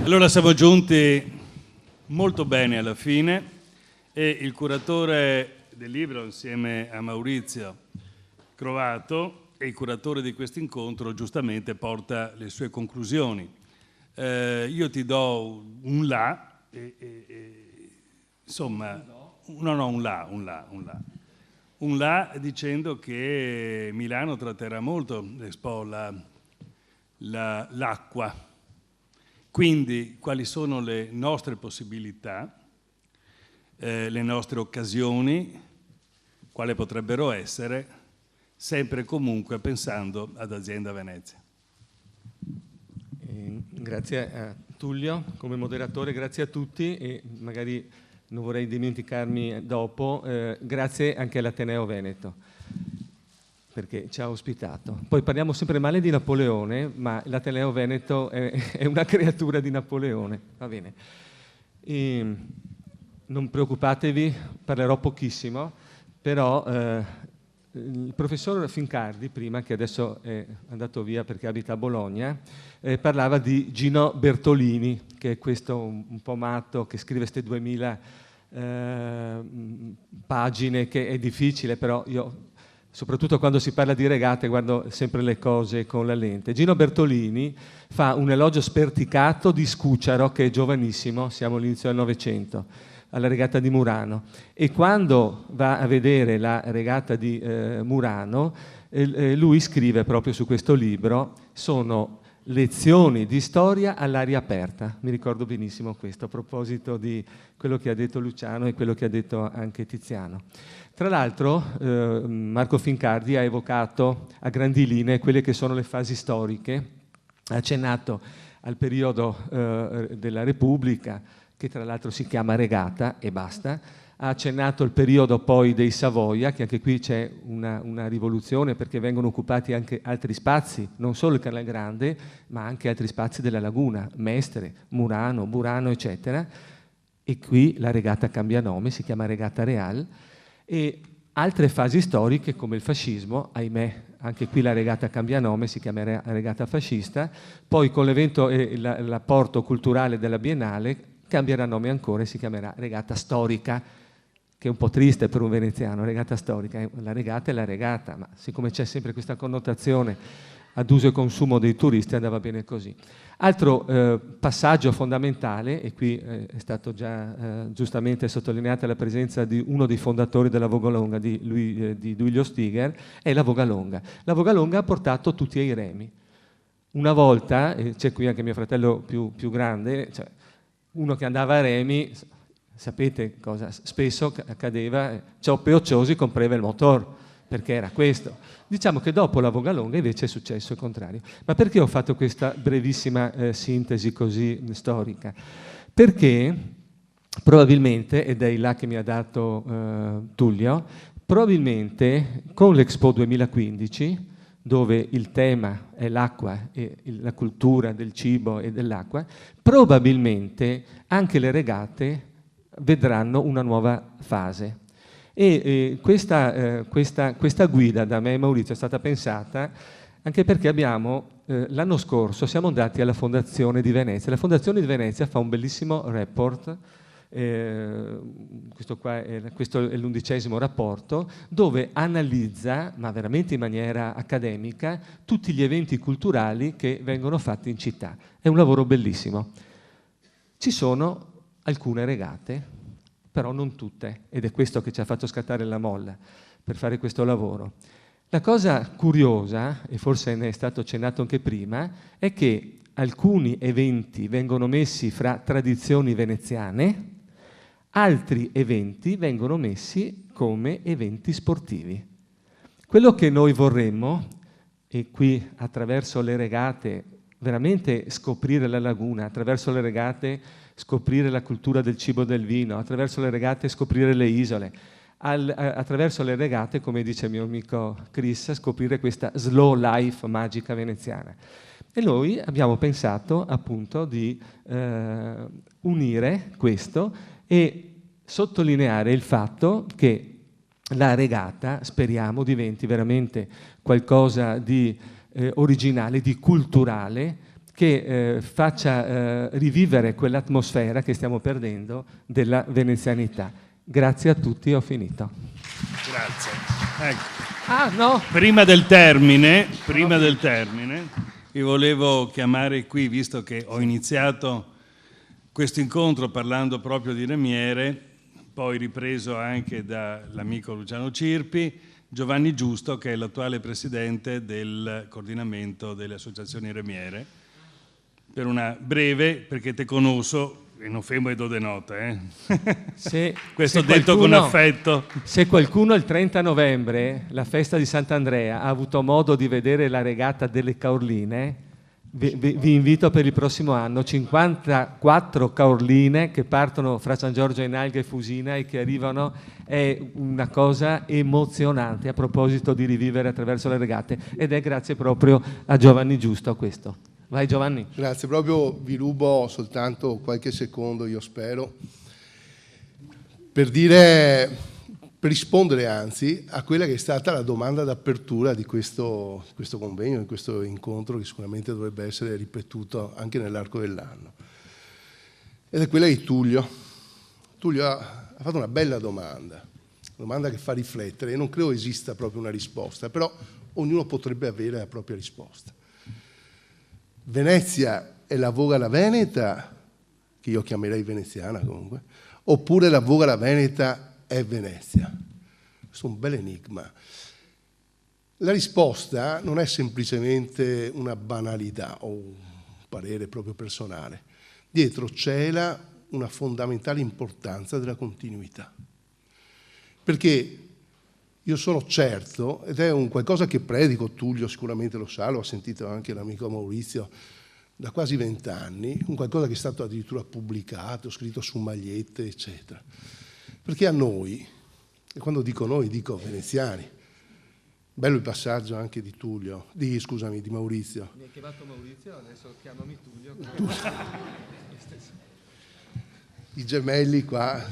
Allora siamo giunti molto bene alla fine e il curatore del libro, insieme a Maurizio Crovato, e il curatore di questo incontro giustamente porta le sue conclusioni. Io ti do un là, insomma, un là dicendo che Milano tratterà molto l'Expo l'acqua. Quindi quali sono le nostre possibilità, le nostre occasioni, quali potrebbero essere, sempre e comunque pensando ad Azienda Venezia. Grazie a Tullio come moderatore, grazie a tutti e magari non vorrei dimenticarmi dopo, grazie anche all'Ateneo Veneto perché ci ha ospitato. Poi parliamo sempre male di Napoleone, ma l'Ateneo Veneto è una creatura di Napoleone, va bene. E non preoccupatevi, parlerò pochissimo, però il professor Fincardi, prima, che adesso è andato via perché abita a Bologna, parlava di Gino Bertolini, che è questo un po' matto, che scrive queste 2000 pagine, che è difficile, però io, soprattutto quando si parla di regate, guardo sempre le cose con la lente. Gino Bertolini fa un elogio sperticato di Scucciaro, che è giovanissimo, siamo all'inizio del Novecento, alla regata di Murano, e quando va a vedere la regata di Murano, lui scrive proprio su questo libro, sono lezioni di storia all'aria aperta. Mi ricordo benissimo questo, a proposito di quello che ha detto Luciano e quello che ha detto anche Tiziano. Tra l'altro Marco Fincardi ha evocato a grandi linee quelle che sono le fasi storiche, ha accennato al periodo della Repubblica, che tra l'altro si chiama regata e basta, ha accennato il periodo poi dei Savoia, che anche qui c'è una rivoluzione perché vengono occupati anche altri spazi, non solo il Canale Grande, ma anche altri spazi della laguna, Mestre, Murano, Burano, eccetera. E qui la regata cambia nome, si chiama Regata Real, e altre fasi storiche come il fascismo, ahimè, anche qui la regata cambia nome, si chiamerà regata fascista, poi con l'evento e l'apporto culturale della Biennale cambierà nome ancora e si chiamerà regata storica, che è un po' triste per un veneziano, regata storica, la regata è la regata, ma siccome c'è sempre questa connotazione ad uso e consumo dei turisti andava bene così. Altro passaggio fondamentale, e qui è stato già giustamente sottolineata la presenza di uno dei fondatori della Vogalonga, di Duilio Stiger, è la Vogalonga. La Vogalonga ha portato tutti ai remi. Una volta, c'è qui anche mio fratello più grande, cioè, uno che andava a remi, sapete cosa spesso accadeva? Cioppe occiosi comprava il motor, perché era questo. Diciamo che dopo la Vogalonga invece è successo il contrario. Ma perché ho fatto questa brevissima sintesi così storica? Perché probabilmente, ed è là che mi ha dato Tullio, probabilmente con l'Expo 2015, dove il tema è l'acqua e la cultura del cibo e dell'acqua, probabilmente anche le regate vedranno una nuova fase. E questa guida da me e Maurizio è stata pensata anche perché l'anno scorso siamo andati alla Fondazione di Venezia. La Fondazione di Venezia fa un bellissimo report, questo è l'11° rapporto, dove analizza, ma veramente in maniera accademica, tutti gli eventi culturali che vengono fatti in città. È un lavoro bellissimo. Ci sono alcune regate, però non tutte, ed è questo che ci ha fatto scattare la molla per fare questo lavoro. La cosa curiosa, e forse ne è stato accennato anche prima, è che alcuni eventi vengono messi fra tradizioni veneziane, altri eventi vengono messi come eventi sportivi. Quello che noi vorremmo, e qui attraverso le regate veramente scoprire la laguna, attraverso le regate scoprire la cultura del cibo e del vino, attraverso le regate scoprire le isole, attraverso le regate, come dice il mio amico Chris, scoprire questa slow life magica veneziana. E noi abbiamo pensato appunto di unire questo e sottolineare il fatto che la regata, speriamo, diventi veramente qualcosa di originale, di culturale, che faccia rivivere quell'atmosfera che stiamo perdendo della venezianità. Grazie a tutti, ho finito. Grazie. Ecco. No. Prima del termine, vi volevo chiamare qui, visto che ho iniziato questo incontro parlando proprio di Remiere, poi ripreso anche dall'amico Luciano Cirpi, Giovanni Giusto, che è l'attuale presidente del coordinamento delle associazioni Remiere, per una breve, perché te conosco, e non femo e do de note, questo detto con affetto. Se qualcuno il 30 novembre, la festa di Sant'Andrea, ha avuto modo di vedere la regata delle Caorline, vi invito per il prossimo anno, 54 Caorline che partono fra San Giorgio in Alga e Fusina e che arrivano, è una cosa emozionante a proposito di rivivere attraverso le regate, ed è grazie proprio a Giovanni Giusto a questo. Vai Giovanni. Grazie, proprio vi rubo soltanto qualche secondo, io spero, per rispondere anzi a quella che è stata la domanda d'apertura di questo convegno, di questo incontro, che sicuramente dovrebbe essere ripetuto anche nell'arco dell'anno. Ed è quella di Tullio. Tullio ha fatto una bella domanda che fa riflettere, e non credo esista proprio una risposta, però ognuno potrebbe avere la propria risposta. Venezia è la Voga alla Veneta, che io chiamerei veneziana comunque, oppure la Voga alla Veneta è Venezia? Questo è un bel enigma. La risposta non è semplicemente una banalità o un parere proprio personale. Dietro c'è una fondamentale importanza della continuità. Perché io sono certo, ed è un qualcosa che predico, Tullio sicuramente lo sa, lo ha sentito anche l'amico Maurizio, da quasi 20 anni, un qualcosa che è stato addirittura pubblicato, scritto su magliette, eccetera. Perché a noi, e quando dico noi dico veneziani, bello il passaggio anche di Tullio, di Maurizio. Mi hai chiamato Maurizio, adesso chiamami Tullio. I gemelli qua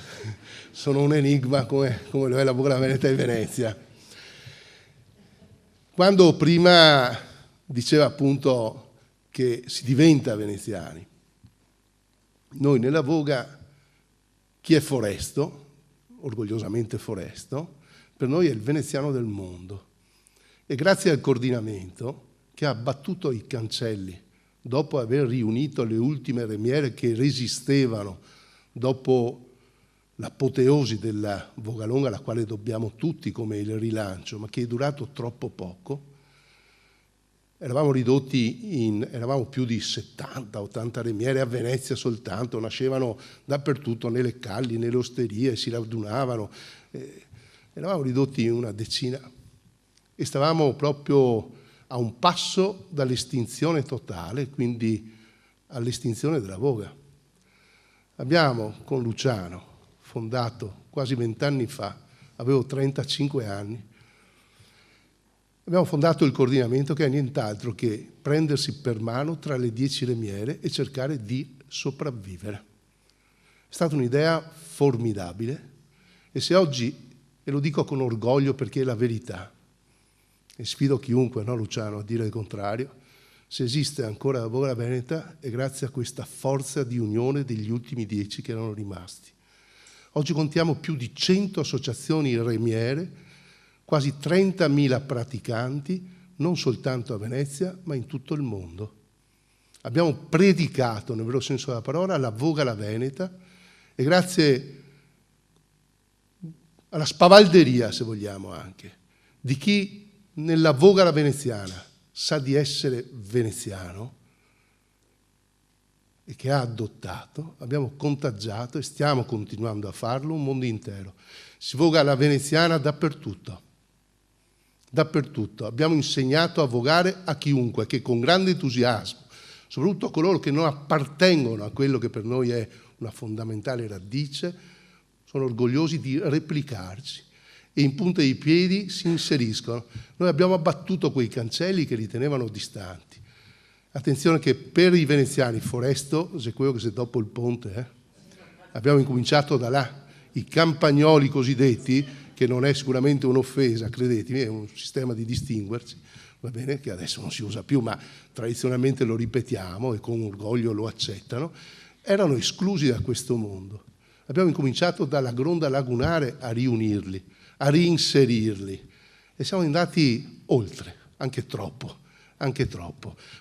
sono un enigma come lo è la Voga alla Veneta e Venezia. Quando prima diceva appunto che si diventa veneziani, noi nella Voga, chi è foresto, orgogliosamente foresto, per noi è il veneziano del mondo. E grazie al coordinamento che ha battuto i cancelli, dopo aver riunito le ultime remiere che resistevano dopo l'apoteosi della Vogalonga, alla quale dobbiamo tutti come il rilancio, ma che è durato troppo poco, eravamo più di 70-80 remiere a Venezia soltanto, nascevano dappertutto, nelle calli, nelle osterie, si radunavano, eravamo ridotti in una decina e stavamo proprio a un passo dall'estinzione totale, quindi all'estinzione della Voga. Abbiamo con Luciano fondato quasi 20 anni fa, avevo 35 anni, abbiamo fondato il coordinamento che è nient'altro che prendersi per mano tra le 10 remiere e cercare di sopravvivere. È stata un'idea formidabile e se oggi, e lo dico con orgoglio perché è la verità, e sfido chiunque, no Luciano, a dire il contrario, se esiste ancora la Voga Veneta è grazie a questa forza di unione degli ultimi 10 che erano rimasti. Oggi contiamo più di 100 associazioni remiere, quasi 30.000 praticanti, non soltanto a Venezia, ma in tutto il mondo. Abbiamo predicato, nel vero senso della parola, la Voga alla Veneta e grazie alla spavalderia, se vogliamo anche, di chi nella Voga alla veneziana sa di essere veneziano e che ha adottato, abbiamo contagiato e stiamo continuando a farlo un mondo intero. Si voga alla veneziana dappertutto, dappertutto. Abbiamo insegnato a vogare a chiunque che con grande entusiasmo, soprattutto a coloro che non appartengono a quello che per noi è una fondamentale radice, sono orgogliosi di replicarci e in punta di piedi si inseriscono. Noi abbiamo abbattuto quei cancelli che li tenevano distanti. Attenzione che per i veneziani Foresto, se quello che se dopo il ponte, abbiamo incominciato da là, i campagnoli cosiddetti, che non è sicuramente un'offesa, credetemi, è un sistema di distinguerci, va bene, che adesso non si usa più, ma tradizionalmente lo ripetiamo e con orgoglio lo accettano, erano esclusi da questo mondo. Abbiamo incominciato dalla Gronda lagunare a riunirli, a reinserirli e siamo andati oltre, anche troppo.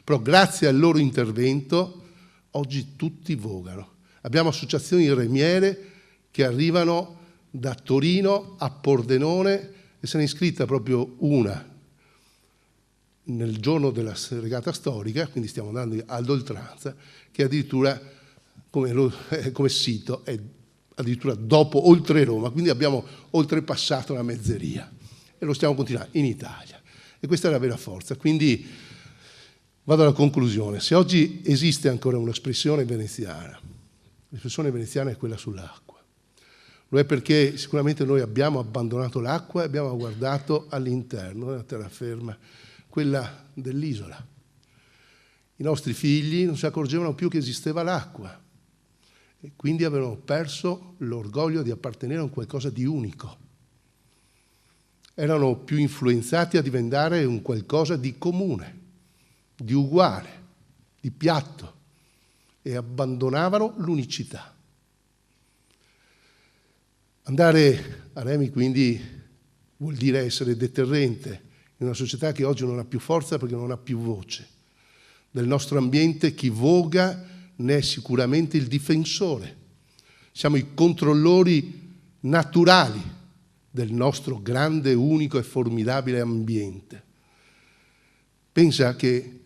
Però grazie al loro intervento oggi tutti vogano. Abbiamo associazioni remiere che arrivano da Torino a Pordenone e se ne è iscritta proprio una nel giorno della regata storica, quindi stiamo andando ad oltranza, che addirittura come sito è addirittura dopo oltre Roma, quindi abbiamo oltrepassato la mezzeria e lo stiamo continuando in Italia e questa è la vera forza. Quindi vado alla conclusione. Se oggi esiste ancora un'espressione veneziana, l'espressione veneziana è quella sull'acqua. Lo è perché sicuramente noi abbiamo abbandonato l'acqua e abbiamo guardato all'interno della terraferma, quella dell'isola. I nostri figli non si accorgevano più che esisteva l'acqua e quindi avevano perso l'orgoglio di appartenere a un qualcosa di unico. Erano più influenzati a diventare un qualcosa di comune, di uguale, di piatto e abbandonavano l'unicità. Andare a remi quindi vuol dire essere deterrente in una società che oggi non ha più forza perché non ha più voce. Del nostro ambiente chi voga ne è sicuramente il difensore. Siamo i controllori naturali del nostro grande, unico e formidabile ambiente. Pensa che,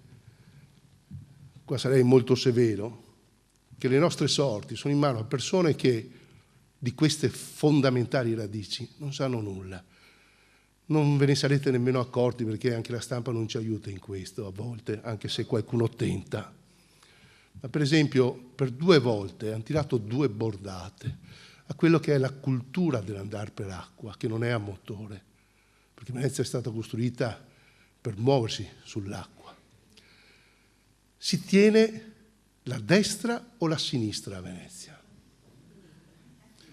qua sarei molto severo, che le nostre sorti sono in mano a persone che di queste fondamentali radici non sanno nulla. Non ve ne sarete nemmeno accorti perché anche la stampa non ci aiuta in questo a volte, anche se qualcuno tenta. Ma per esempio per 2 volte hanno tirato 2 bordate a quello che è la cultura dell'andare per acqua, che non è a motore, perché Venezia è stata costruita per muoversi sull'acqua. Si tiene la destra o la sinistra a Venezia?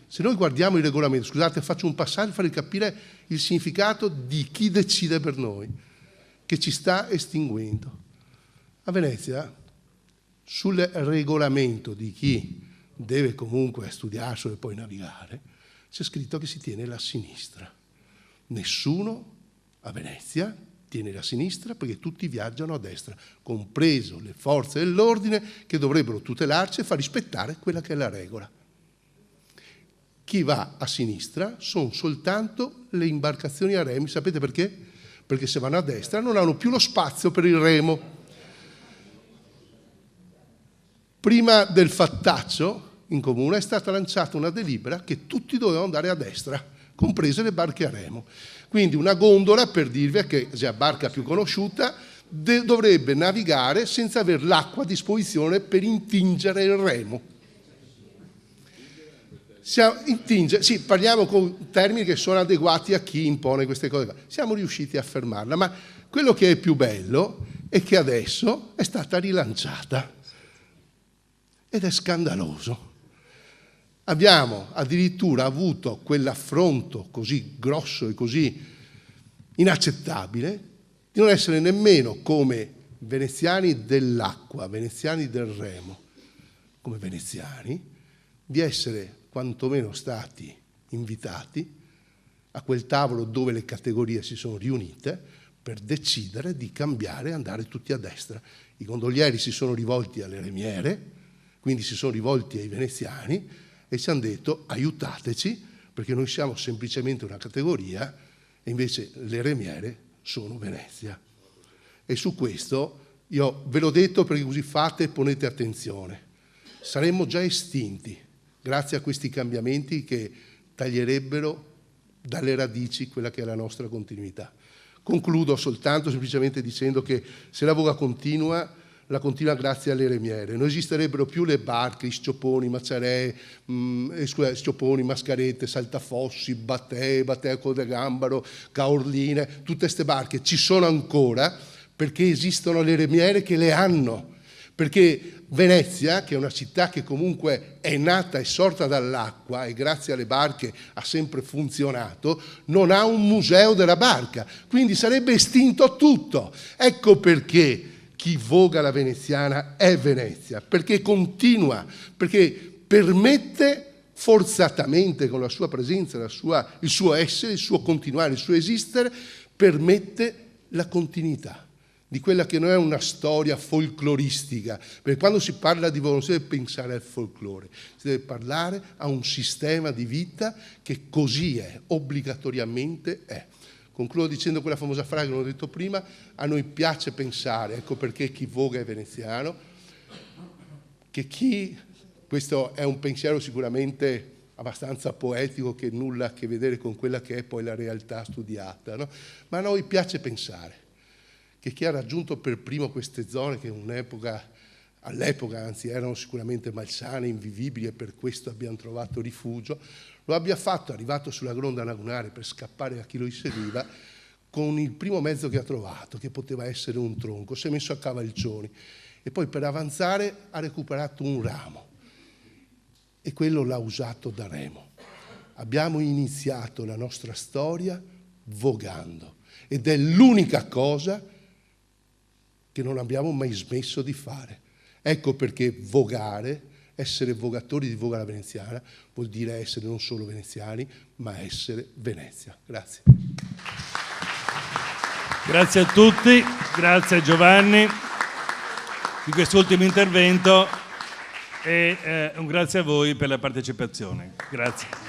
Se noi guardiamo il regolamento, scusate, faccio un passaggio per farvi capire il significato di chi decide per noi, che ci sta estinguendo. A Venezia, sul regolamento di chi deve comunque studiarselo e poi navigare, c'è scritto che si tiene la sinistra. Nessuno a Venezia tiene la sinistra perché tutti viaggiano a destra, compreso le forze dell'ordine che dovrebbero tutelarci e far rispettare quella che è la regola. Chi va a sinistra sono soltanto le imbarcazioni a remi. Sapete perché? Perché se vanno a destra non hanno più lo spazio per il remo. Prima del fattaccio in comune è stata lanciata una delibera che tutti dovevano andare a destra, comprese le barche a remo. Quindi una gondola, per dirvi che è la barca più conosciuta, dovrebbe navigare senza avere l'acqua a disposizione per intingere il remo. Sì, parliamo con termini che sono adeguati a chi impone queste cose. Siamo riusciti a fermarla, ma quello che è più bello è che adesso è stata rilanciata ed è scandaloso. Abbiamo addirittura avuto quell'affronto così grosso e così inaccettabile di non essere nemmeno come veneziani dell'acqua, veneziani del remo, come veneziani, di essere quantomeno stati invitati a quel tavolo dove le categorie si sono riunite per decidere di cambiare e andare tutti a destra. I gondolieri si sono rivolti alle remiere, quindi si sono rivolti ai veneziani e ci hanno detto aiutateci perché noi siamo semplicemente una categoria e invece le remiere sono Venezia. E su questo io ve l'ho detto perché così fate e ponete attenzione. Saremmo già estinti grazie a questi cambiamenti che taglierebbero dalle radici quella che è la nostra continuità. Concludo soltanto semplicemente dicendo che se la voga continua, la continua grazie alle remiere. Non esisterebbero più le barche, scioponi, maciaree, scioponi, mascarette, saltafossi, battee a Codegambaro, caorline, tutte queste barche ci sono ancora perché esistono le remiere che le hanno. Perché Venezia, che è una città che comunque è nata e sorta dall'acqua e grazie alle barche ha sempre funzionato, non ha un museo della barca, quindi sarebbe estinto tutto. Ecco perché chi voga la veneziana è Venezia, perché continua, perché permette forzatamente con la sua presenza, il suo essere, il suo continuare, il suo esistere, permette la continuità di quella che non è una storia folcloristica, perché quando si parla di Voga non si deve pensare al folklore, si deve parlare a un sistema di vita che così è, obbligatoriamente è. Concludo dicendo quella famosa frase che non ho detto prima: a noi piace pensare, ecco perché chi voga è veneziano, che questo è un pensiero sicuramente abbastanza poetico che nulla a che vedere con quella che è poi la realtà studiata, no? Ma a noi piace pensare che chi ha raggiunto per primo queste zone, che all'epoca anzi erano sicuramente malsane, invivibili, e per questo abbiamo trovato rifugio, lo abbia fatto arrivato sulla gronda lagunare per scappare a chi lo inseguiva con il primo mezzo che ha trovato, che poteva essere un tronco, si è messo a cavalcioni e poi per avanzare ha recuperato un ramo e quello l'ha usato da remo. Abbiamo iniziato la nostra storia vogando ed è l'unica cosa che non abbiamo mai smesso di fare. Ecco perché vogare, essere vogatori di Voga alla veneziana, vuol dire essere non solo veneziani, ma essere Venezia. Grazie. Grazie a tutti, grazie a Giovanni di quest'ultimo intervento e un grazie a voi per la partecipazione. Grazie.